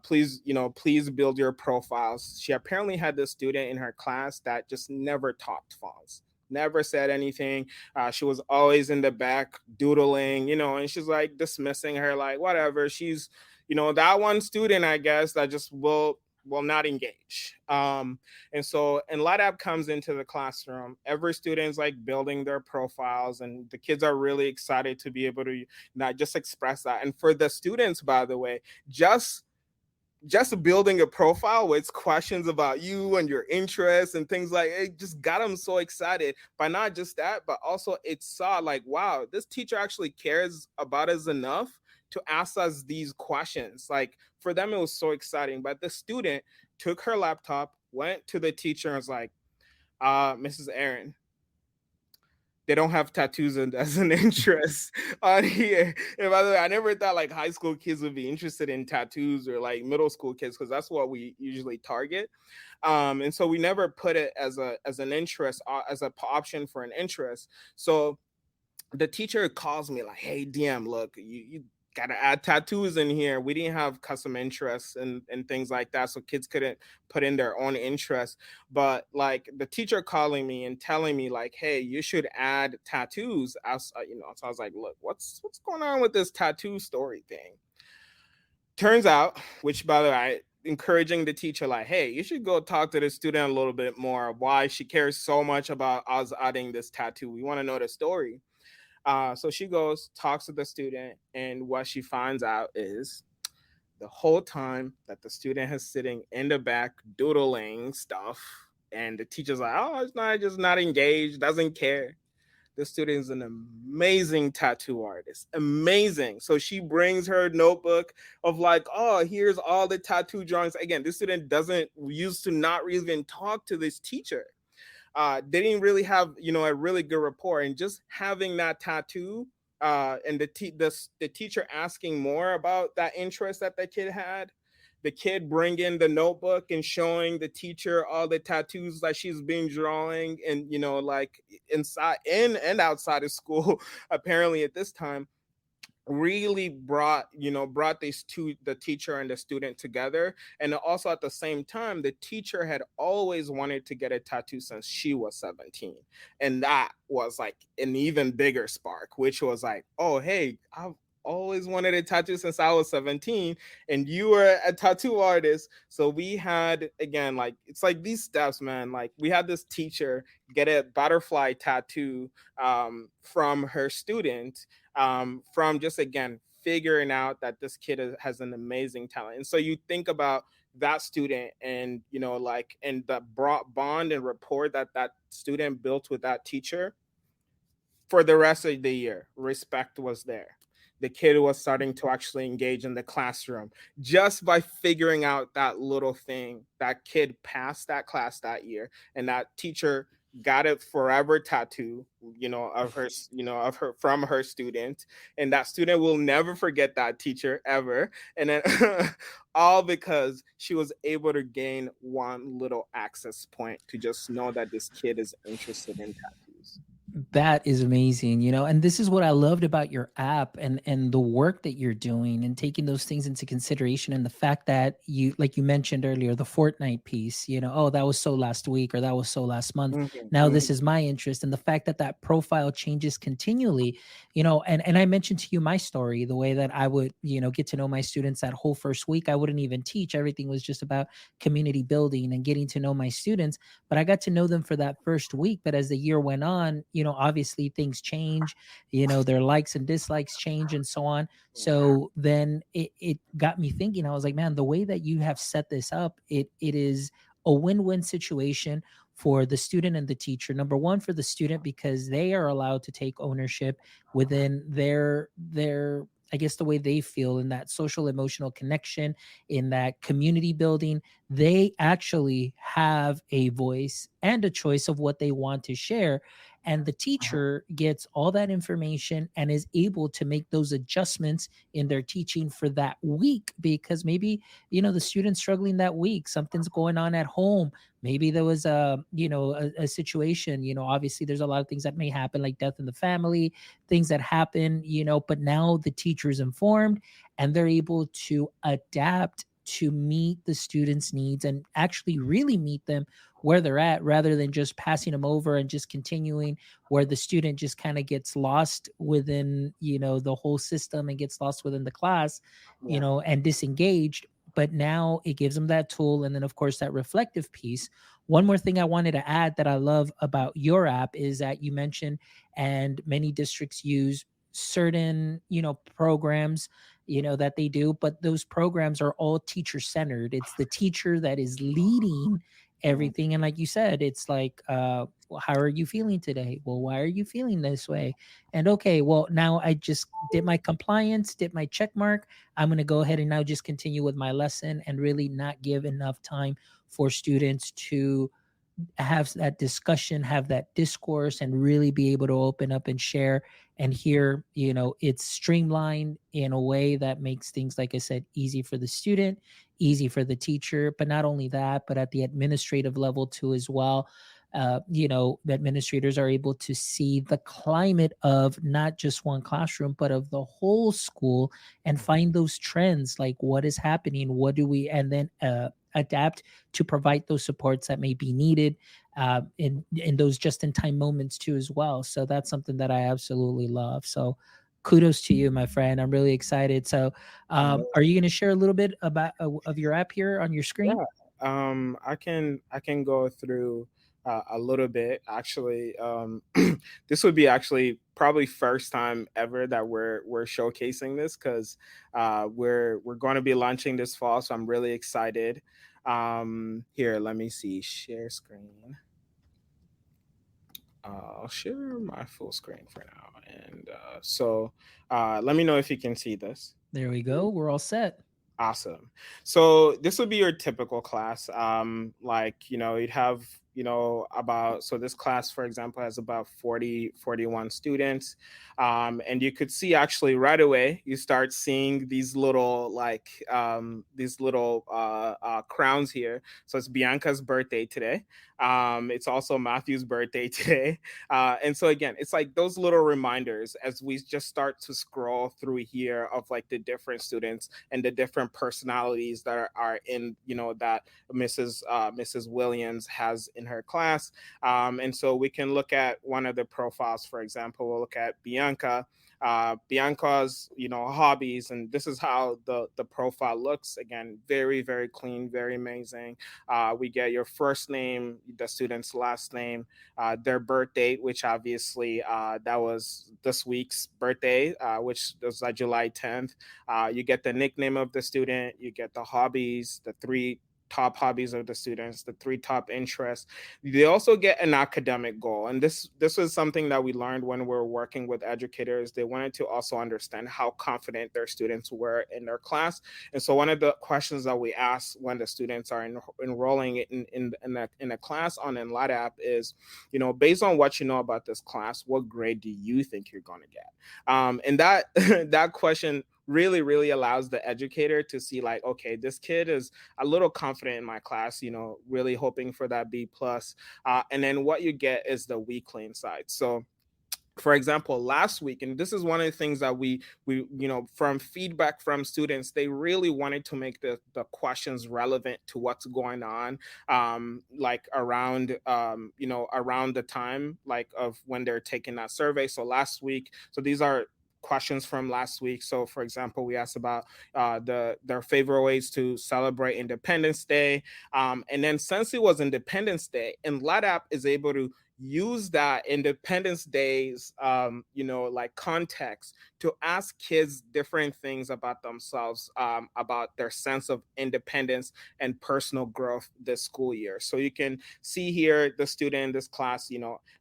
Please, please build your profiles." She apparently had this student in her class that just never talked fonts, never said anything. She was always in the back doodling, and she's like dismissing her, like, whatever. She's, that one student, I guess, that just will not engage. And so Enlight app comes into the classroom. Every student's like building their profiles, and the kids are really excited to be able to not just express that. And for the students, by the way, just building a profile with questions about you and your interests and things, like it just got them so excited. But not just that, but also it saw like, wow, this teacher actually cares about us enough to ask us these questions. Like, for them it was so exciting. But the student took her laptop, went to the teacher, and was like, Mrs. Aaron, they don't have tattoos as an interest on here. And by the way, I never thought like high school kids would be interested in tattoos, or like middle school kids, because that's what we usually target. And so we never put it as an interest, as an option for an interest. So the teacher calls me like, "Hey DM, look, you gotta add tattoos in here. We didn't have custom interests and things like that, so kids couldn't put in their own interests." But like the teacher calling me and telling me like, "Hey, you should add tattoos." So I was like, "Look, what's going on with this tattoo story thing?" Turns out, which by the way, encouraging the teacher like, "Hey, you should go talk to the student a little bit more, why she cares so much about us adding this tattoo. We want to know the story." So she goes, talks to the student, and what she finds out is the whole time that the student is sitting in the back doodling stuff, and the teacher's like, "Oh, it's not, just not engaged, doesn't care." The student is an amazing tattoo artist, amazing. So she brings her notebook of like, "Oh, here's all the tattoo drawings." Again, this student doesn't used to not even talk to this teacher. They didn't really have, a really good rapport, and just having that tattoo, and the teacher asking more about that interest that the kid had, the kid bringing the notebook and showing the teacher all the tattoos that she's been drawing, and like inside in and outside of school apparently at this time, really brought these two, the teacher and the student, together. And also at the same time, the teacher had always wanted to get a tattoo since she was 17, and that was like an even bigger spark, which was like, "Oh, hey, I've always wanted a tattoo since I was 17, and you were a tattoo artist." So we had, again, like, it's like these steps, man. Like, we had this teacher get a butterfly tattoo from her student, from just, again, figuring out that this kid has an amazing talent. And so you think about that student, and like, and the bond and rapport that that student built with that teacher. For the rest of the year, respect was there. The kid was starting to actually engage in the classroom just by figuring out that little thing. That kid passed that class that year, and that teacher got a forever tattoo, of her, from her student, and that student will never forget that teacher ever. And then all because she was able to gain one little access point to just know that this kid is interested in tattoos. That is amazing, and this is what I loved about your app and the work that you're doing and taking those things into consideration, and the fact that you, like you mentioned earlier, the Fortnite piece, oh, that was so last week, or that was so last month. Mhm, Now this mhm, is my interest, and the fact that that profile changes continually, and I mentioned to you my story, the way that I would, get to know my students that whole first week. I wouldn't even teach. Everything was just about community building and getting to know my students, but I got to know them for that first week. But as the year went on, obviously things change, their likes and dislikes change and so on. So then it got me thinking. I was like, man, the way that you have set this up, it is a win-win situation for the student and the teacher. Number one, for the student, because they are allowed to take ownership within their I guess the way they feel in that social emotional connection, in that community building. They actually have a voice and a choice of what they want to share. and the teacher gets all that information and is able to make those adjustments in their teaching for that week, because maybe, the student's struggling that week, something's going on at home. Maybe there was a situation, obviously there's a lot of things that may happen, like death in the family, things that happen, but now the teacher is informed and they're able to adapt to meet the students' needs and actually really meet them where they're at, rather than just passing them over and just continuing where the student just kind of gets lost within, the whole system, and gets lost within the class, Yeah. and disengaged. But now it gives them that tool. And then, of course, that reflective piece. One more thing I wanted to add that I love about your app is that you mentioned, and many districts use certain, programs, that they do, but those programs are all teacher centered. It's the teacher that is leading Mhm. everything. And like you said, it's like, well, how are you feeling today? Well, why are you feeling this way? And okay, well, now I just did my compliance, did my check mark. I'm going to go ahead and now just continue with my lesson, and really not give enough time for students to have that discussion, have that discourse, and really be able to open up and share and hear. It's streamlined in a way that makes things, like I said, easy for the student, easy for the teacher, but not only that, but at the administrative level too as well. The administrators are able to see the climate of not just one classroom, but of the whole school, and find those trends, like what is happening, what do we, and then adapt to provide those supports that may be needed, in those just in time moments too as well. So that's something that I absolutely love. So kudos to you, my friend. I'm really excited. So are you going to share a little bit about of your app here on your screen? Yeah, I can go through a little bit actually. This would be actually probably first time ever that we're showcasing this, because we're going to be launching this fall, so I'm really excited. Here, let me see, share screen. I'll share my full screen for now, and let me know if you can see this. There we go. We're all set. Awesome. So this would be your typical class. Like, you'd have, about, so this class, for example, has about 41 students. And you could see actually right away, you start seeing these little, like, crowns here. So it's Bianca's birthday today. It's also Matthew's birthday today. And so again, it's like those little reminders as we just start to scroll through here of like the different students and the different personalities that are in, that Mrs. Williams has in her class. And so we can look at one of the profiles. For example, we'll look at Bianca. Bianca's, hobbies, and this is how the profile looks. Again, very, very clean, very amazing. We get your first name, the student's last name, their birth date, which obviously that was this week's birthday, which was July 10th. You get the nickname of the student, you get the hobbies, the three top hobbies of the students, the three top interests. They also get an academic goal, and this was something that we learned when we were working with educators. They wanted to also understand how confident their students were in their class. And so one of the questions that we ask when the students are enrolling in a class on Enlight app is, based on what you know about this class, what grade do you think you're going to get? And that that question really, really allows the educator to see, like, okay, this kid is a little confident in my class, really hoping for that B plus. And then what you get is the weekly insight. So for example, last week, and this is one of the things that we from feedback from students, they really wanted to make the questions relevant to what's going on, like around around the time, like of when they're taking that survey. So last week, so these are questions from last week. So for example, we asked about their favorite ways to celebrate Independence Day, and then since it was Independence Day, and LADAP is able to use that Independence Day's like context to ask kids different things about themselves, about their sense of independence and personal growth this school year. So you can see here the student in this class,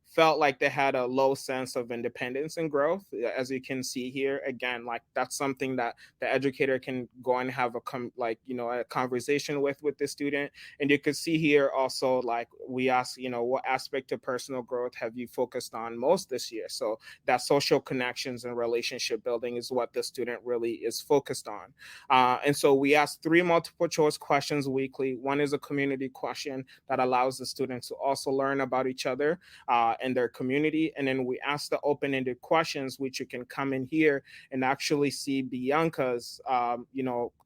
felt like they had a low sense of independence and growth. As you can see here, again, like that's something that the educator can go and have a conversation with the student. And you could see here also, like we ask, what aspect of personal growth have you focused on most this year? So that social connections and relationship building is what the student really is focused on. And so we ask 3 multiple choice questions weekly. One is a community question that allows the students to also learn about each other and their community. And then we ask the open-ended questions, which you can come in here and actually see Bianca's,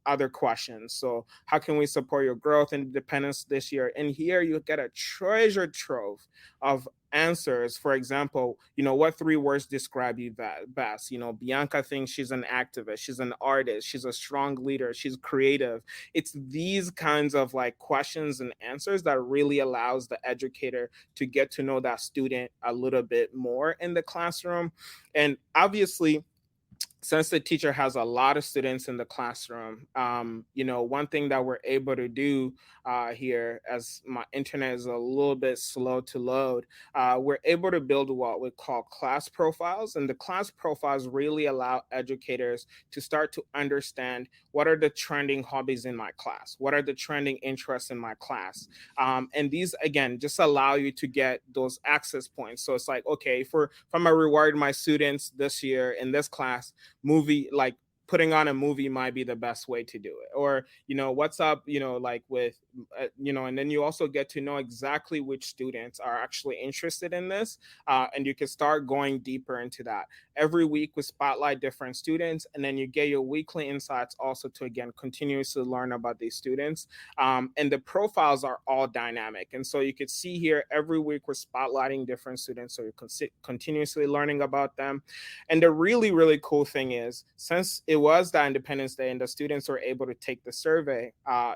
other questions. So how can we support your growth and independence this year? And here you get a treasure trove of answers. For example, what 3 words describe you best? Bianca thinks she's an activist, she's an artist, she's a strong leader, she's creative. It's these kinds of like questions and answers that really allows the educator to get to know that student a little bit more in the classroom. And obviously, since the teacher has a lot of students in the classroom, one thing that we're able to do here, as my internet is a little bit slow to load, we're able to build what we call class profiles. And the class profiles really allow educators to start to understand what are the trending hobbies in my class, what are the trending interests in my class. And these, again, just allow you to get those access points. So it's like, okay, if I'm going to reward my students this year in this class, movie, like putting on a movie might be the best way to do it. Or what's up, like with and then you also get to know exactly which students are actually interested in this, and you can start going deeper into that. Every week we spotlight different students, and then you get your weekly insights also to, again, continuously learn about these students. And the profiles are all dynamic, and so you could see here every week we're spotlighting different students, so you're continuously learning about them. And the really, really cool thing is, since it was that Independence Day and the students were able to take the survey,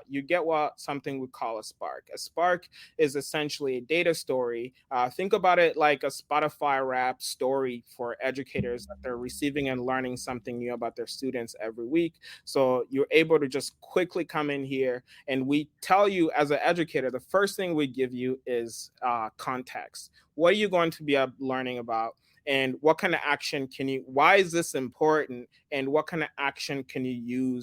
you get something we call a Spark. A Spark is essentially a data story. Think about it like a Spotify Wrap story for educators, that they're receiving and learning something new about their students every week. So you're able to just quickly come in here, and we tell you as an educator, the first thing we give you is context. What are you going to be learning about? And what kind of action why is this important? And what kind of action can you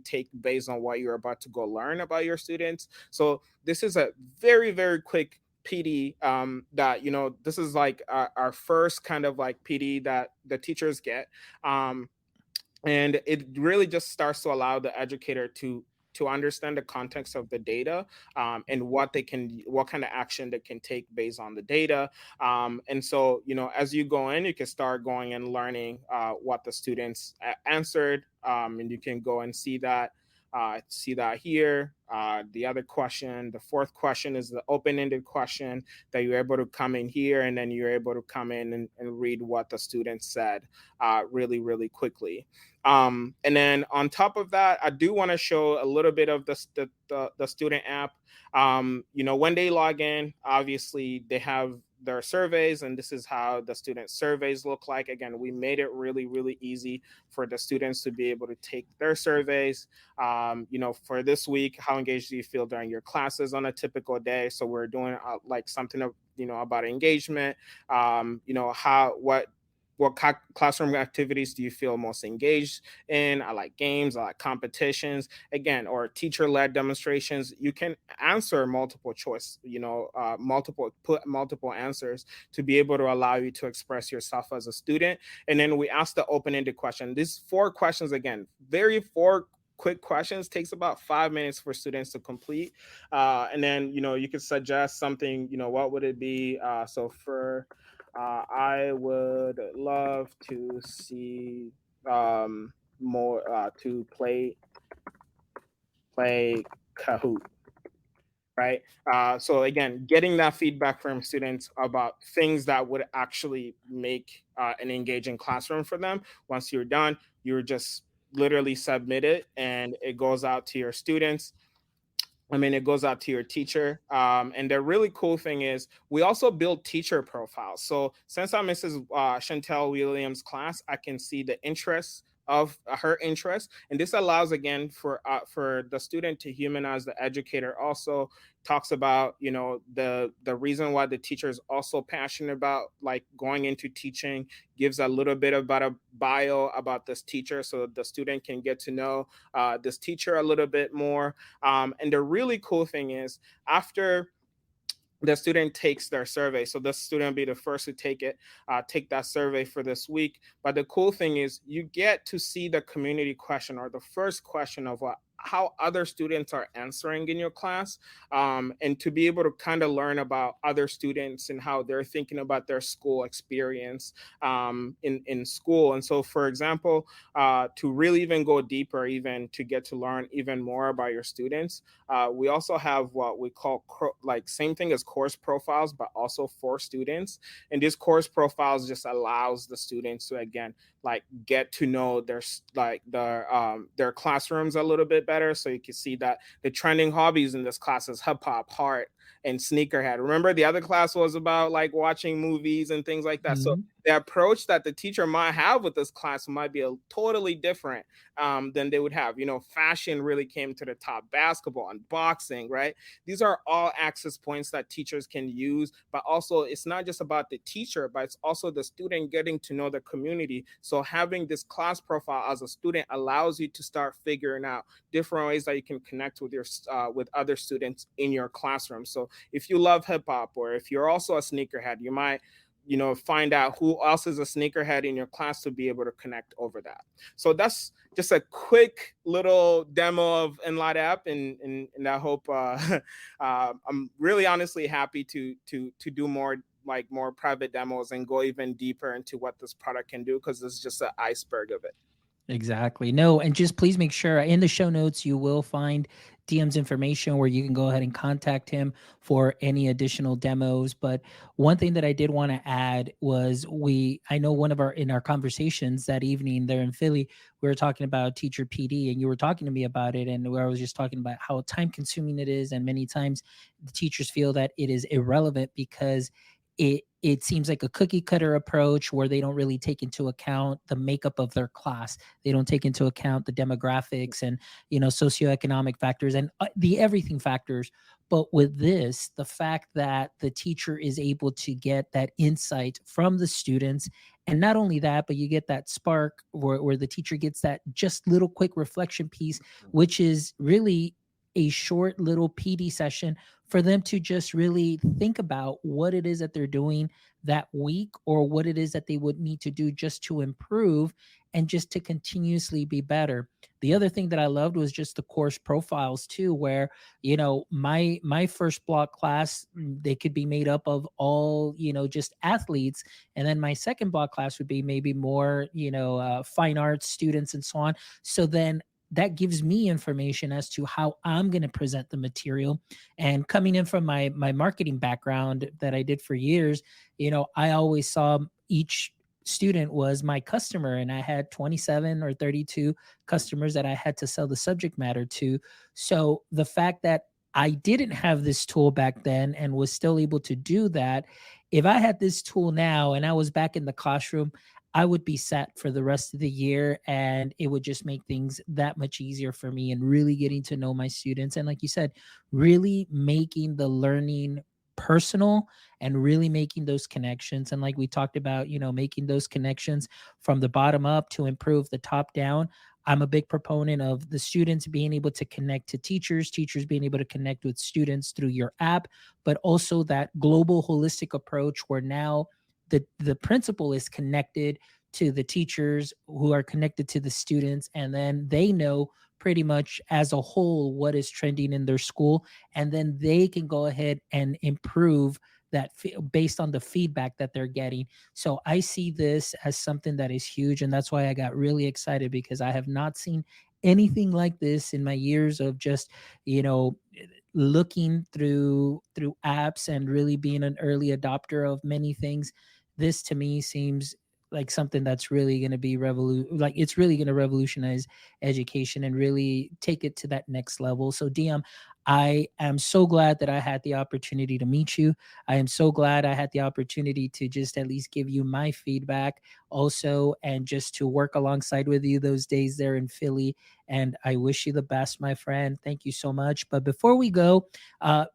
take based on what you're about to go learn about your students? So this is a very, very quick PD that, this is like our first kind of like PD that the teachers get. And it really just starts to allow the educator to understand the context of the data, and what kind of action they can take based on the data. And so, as you go in, you can start going and learning what the students answered, and you can go and see that here. The other question, the 4th question, is the open-ended question that you're able to come in here, and then you're able to come in and read what the students said really, really quickly. And then on top of that, I do want to show a little bit of the student app. When they log in, obviously they have their surveys, and this is how the student surveys look like. Again, we made it really, really easy for the students to be able to take their surveys. For this week, how engaged do you feel during your classes on a typical day? So we're doing like something of, about engagement. What classroom activities do you feel most engaged in? I like games, I like competitions, again, or teacher-led demonstrations. You can answer multiple choice, put multiple answers to be able to allow you to express yourself as a student. And then we ask the open-ended question. These 4 questions, again, 4 quick questions, takes about 5 minutes for students to complete. And then, you could suggest something, what would it be? I would love to see more to play Kahoot, right? So again, getting that feedback from students about things that would actually make an engaging classroom for them. Once you're done, you're just literally submit it, and it goes out to your students. It goes out to your teacher. And the really cool thing is we also build teacher profiles. So since I'm Mrs. Chantel Williams' class, I can see the interests of her interest. And this allows, again, for the student to humanize the educator. Also talks about, you know, the reason why the teacher is also passionate about like going into teaching, gives a little bit about a bio about this teacher so the student can get to know this teacher a little bit more. And the really cool thing is, after the student takes their survey, so the student will be the first to take that survey for this week. But the cool thing is, you get to see the community question, or the first question of what how other students are answering in your class, and to be able to kind of learn about other students and how they're thinking about their school experience in school. And so, for example, to really even go deeper, even to get to learn even more about your students, we also have what we call like same thing as course profiles, but also for students. And these course profiles just allows the students to, again, like get to know their classrooms a little bit better. So you can see that the trending hobbies in this class is hip hop, art, and sneakerhead. Remember, the other class was about like watching movies and things like that. So Mhm. the approach that the teacher might have with this class might be a totally different than they would have. You know, fashion really came to the top, basketball and boxing, right? These are all access points that teachers can use, but also it's not just about the teacher, but it's also the student getting to know the community. So having this class profile as a student allows you to start figuring out different ways that you can connect with with other students in your classroom. So if you love hip hop, or if you're also a sneakerhead, you might, you know, find out who else is a sneakerhead in your class to be able to connect over that. So that's just a quick little demo of Enlight app, and I hope I'm really honestly happy to do more, like more private demos and go even deeper into what this product can do, because it's just an iceberg of it. Exactly. No, and just please make sure in the show notes you will find DM's information where you can go ahead and contact him for any additional demos. But one thing that I did want to add was I know one of our conversations that evening there in Philly, we were talking about teacher PD, and you were talking to me about it, and where I was just talking about how time consuming it is, and many times the teachers feel that it is irrelevant because it seems like a cookie cutter approach where they don't really take into account the makeup of their class. They don't take into account the demographics and, socioeconomic factors and the everything factors. But with this, the fact that the teacher is able to get that insight from the students, and not only that, but you get that spark where the teacher gets that just little quick reflection piece, which is really a short little PD session for them to just really think about what it is that they're doing that week, or what it is that they would need to do just to improve and just to continuously be better. The other thing that I loved was just the course profiles too, where, my first block class, they could be made up of all, just athletes, and then my second block class would be maybe more, fine arts students and so on. So then that gives me information as to how I'm going to present the material. And coming in from my marketing background that I did for years, I always saw each student was my customer, and I had 27 or 32 customers that I had to sell the subject matter to. So the fact that I didn't have this tool back then and was still able to do that, if I had this tool now and I was back in the classroom, I would be set for the rest of the year, and it would just make things that much easier for me and really getting to know my students. And like you said, really making the learning personal and really making those connections. And like we talked about, making those connections from the bottom up to improve the top down. I'm a big proponent of the students being able to connect to teachers, teachers being able to connect with students through your app, but also that global holistic approach where now the principal is connected to the teachers who are connected to the students, and then they know pretty much as a whole what is trending in their school, and then they can go ahead and improve that based on the feedback that they're getting. So I see this as something that is huge, and that's why I got really excited, because I have not seen anything like this in my years of just, you know looking through apps and really being an early adopter of many things. This to me seems like something that's really going to be like it's really going to revolutionize education and really take it to that next level. So DM, I am so glad that I had the opportunity to meet you. I am so glad I had the opportunity to just at least give you my feedback also, and just to work alongside with you those days there in Philly. And I wish you the best, my friend. Thank you so much. But before we go,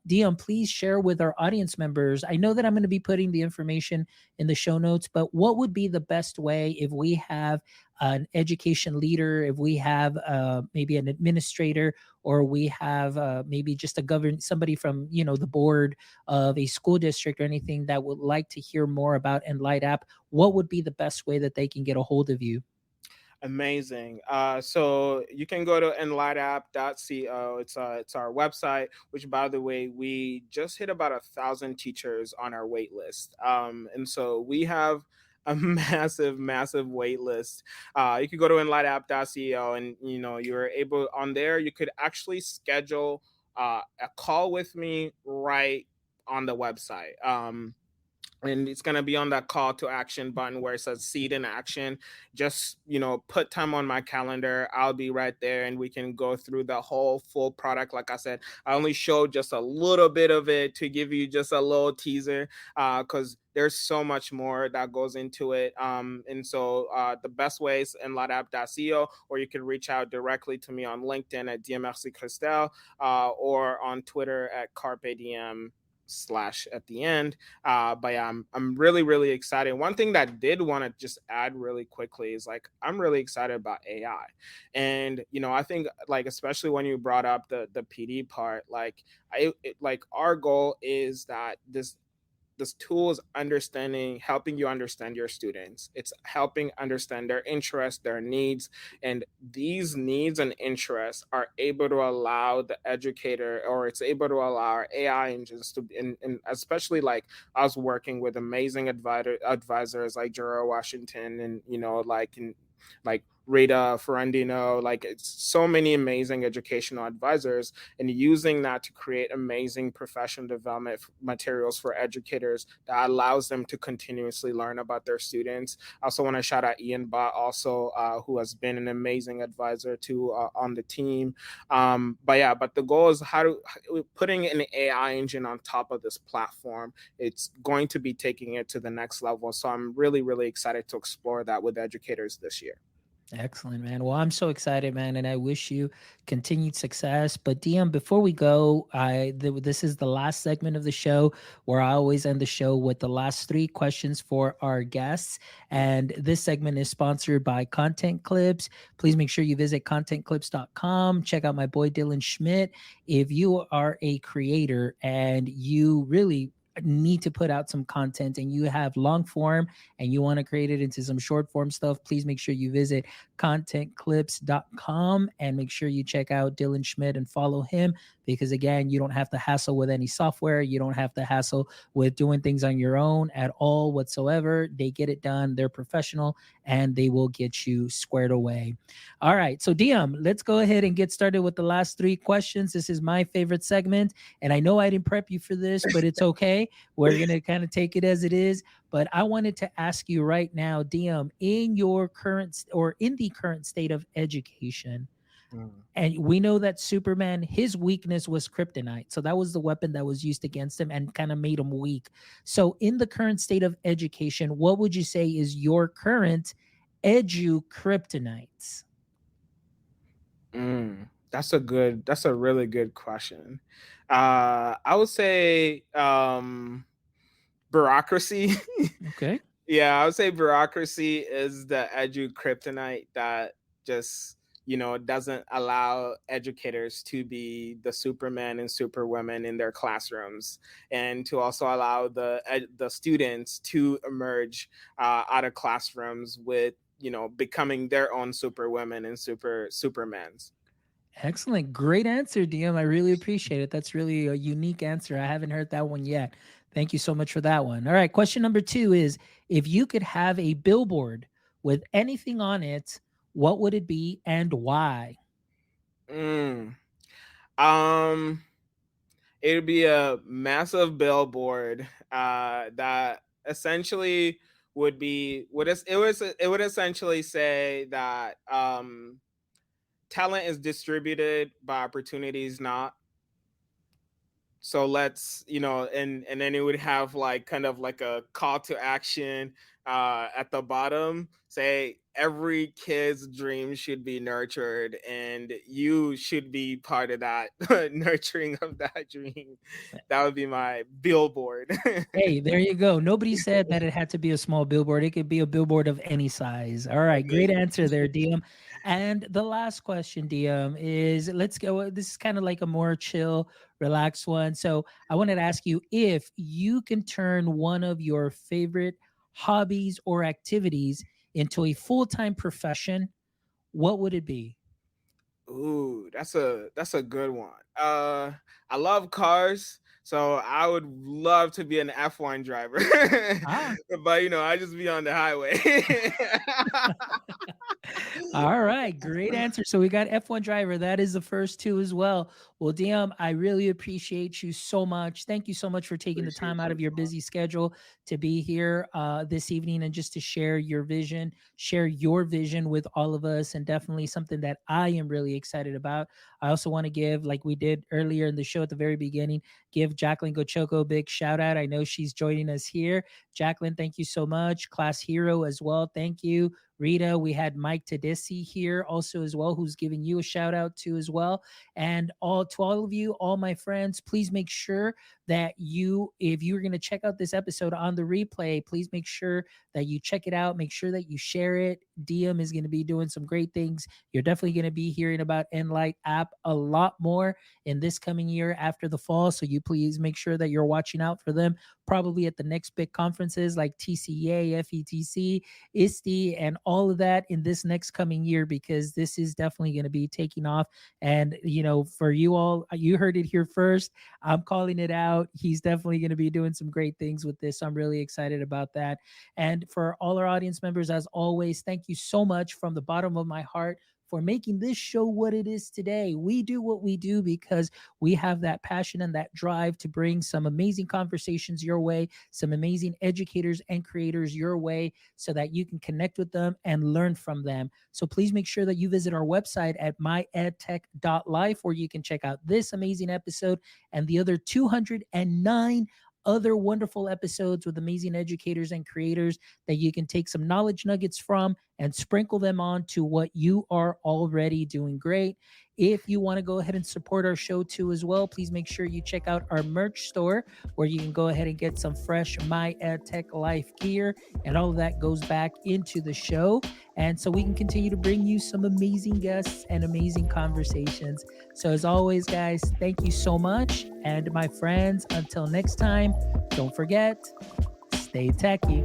Dion, please share with our audience members. I know that I'm going to be putting the information in the show notes, but what would be the best way if we have an education leader, if we have maybe an administrator, or we have maybe just a govern somebody from the board of a school district or anything that would like to hear more about Enlight app, what would be the best way that they can get a hold of you? Amazing. So you can go to enlightapp.co. It's our website, which by the way, we just hit about 1,000 teachers on our wait list. And so we have a massive wait list. You could go to enlightapp.co, and you're able on there. You could actually schedule a call with me right on the website. And it's going to be on that call to action button where it says seed in action. Just put time on my calendar, I'll be right there, and we can go through the whole full product. Like I said, I only showed just a little bit of it to give you just a little teaser, because there's so much more that goes into it. And so the best way is enlightapp.co, or you can reach out directly to me on LinkedIn at DMRC Christel, or on Twitter at Carpe Diem slash at the end. But yeah, I'm really excited. One thing that I did want to just add really quickly is, like, I'm really excited about AI. And I think, like, especially when you brought up the PD part, like like our goal is that this tool is helping you understand your students. It's helping understand their interests, their needs, and these needs and interests are able to allow the educator, or it's able to allow our AI engines to, and especially, like, I was working with amazing advisors like Jero Washington, and like Rita Ferrandino, like, it's so many amazing educational advisors, and using that to create amazing professional development materials for educators that allows them to continuously learn about their students. I also want to shout out Ian Bott, also, who has been an amazing advisor to on the team. But the goal is putting an AI engine on top of this platform. It's going to be taking it to the next level. So I'm really excited to explore that with educators this year. Excellent, man. Well, I'm so excited, man, and I wish you continued success. But DM, before we go, this is the last segment of the show where I always end the show with the last three questions for our guests. And this segment is sponsored by Content Clips. Please make sure you visit contentclips.com. Check out my boy Dylan Schmidt. If you are a creator and you really need to put out some content and you have long form and you want to create it into some short form stuff, please make sure you visit contentclips.com and make sure you check out Dylan Schmidt and follow him, because again, you don't have to hassle with any software. You don't have to hassle with doing things on your own at all whatsoever. They get it done. They're professional and they will get you squared away. All right. So DM, let's go ahead and get started with the last three questions. This is my favorite segment. And I know I didn't prep you for this, but it's okay. We're going to kind of take it as it is. But I wanted to ask you right now, DM, in your current or in the current state of education, and we know that Superman, his weakness was kryptonite. So that was the weapon that was used against him and kind of made him weak. So in the current state of education, what would you say is your current edu kryptonites? That's a really good question. I would say bureaucracy. Okay. Yeah, I would say bureaucracy is the edu kryptonite that just doesn't allow educators to be the supermen and superwomen in their classrooms, and to also allow the students to emerge out of classrooms with becoming their own superwomen and supermans. Excellent. Great answer, DM. I really appreciate it. That's really a unique answer. I haven't heard that one yet. Thank you so much for that one. All right. Question number 2 is, if you could have a billboard with anything on it, what would it be and why? Mm. Um, it would be a massive billboard that essentially it would essentially say that talent is distributed, but opportunities not. so let's, and then it would have like kind of like a call to action at the bottom, say every kid's dream should be nurtured and you should be part of that nurturing of that dream. That would be my billboard. Hey, there you go. Nobody said that it had to be a small billboard. It could be a billboard of any size. All right, great Amazing. answer there, DM. And the last question, DM, is let's go. This is kind of like a more chill, relaxed one. So I wanted to ask you if you can turn one of your favorite hobbies or activities into a full-time profession, what would it be? Ooh, that's a good one. I love cars, so I would love to be an F1 driver. Ah, But I just be on the highway. all right, great answer. So we got F1 driver. That is the first two as well. Well, DM, I really appreciate you so much. Thank you so much for taking the Appreciate time out you of as your well. busy schedule to be here this evening and just to share your vision, share your vision with all of us, and definitely something that I am really excited about. I also want to give, like we did earlier in the show at the very beginning, give Jacqueline Gochoko a big shout out. I know she's joining us here. Jacqueline, thank you so much. Class hero as well. Thank you. Rita, we had Mike Tedeschi here also as well, who's giving you a shout out to as well. And all to all of you, all my friends, please make sure that you, if you're going to check out this episode on the replay, please make sure that you check it out. Make sure that you share it. DM is going to be doing some great things. You're definitely going to be hearing about Enlight app a lot more in this coming year after the fall. So you please make sure that you're watching out for them, probably at the next big conferences like TCA, FETC, ISTE, and all of that in this next coming year, because this is definitely going to be taking off. And, for you all, you heard it here first. I'm calling it out. He's definitely going to be doing some great things with this. I'm really excited about that. And for all our audience members, as always, thank you so much from the bottom of my heart for making this show what it is today. We do what we do because we have that passion and that drive to bring some amazing conversations your way, some amazing educators and creators your way, so that you can connect with them and learn from them. So please make sure that you visit our website at myedtech.life, where you can check out this amazing episode and the other 209 other wonderful episodes with amazing educators and creators that you can take some knowledge nuggets from and sprinkle them on to what you are already doing great. If you want to go ahead and support our show too as well, please make sure you check out our merch store, where you can go ahead and get some fresh My EdTech Life gear, and all of that goes back into the show. And so we can continue to bring you some amazing guests and amazing conversations. So as always, guys, thank you so much. And my friends, until next time, don't forget, stay techy.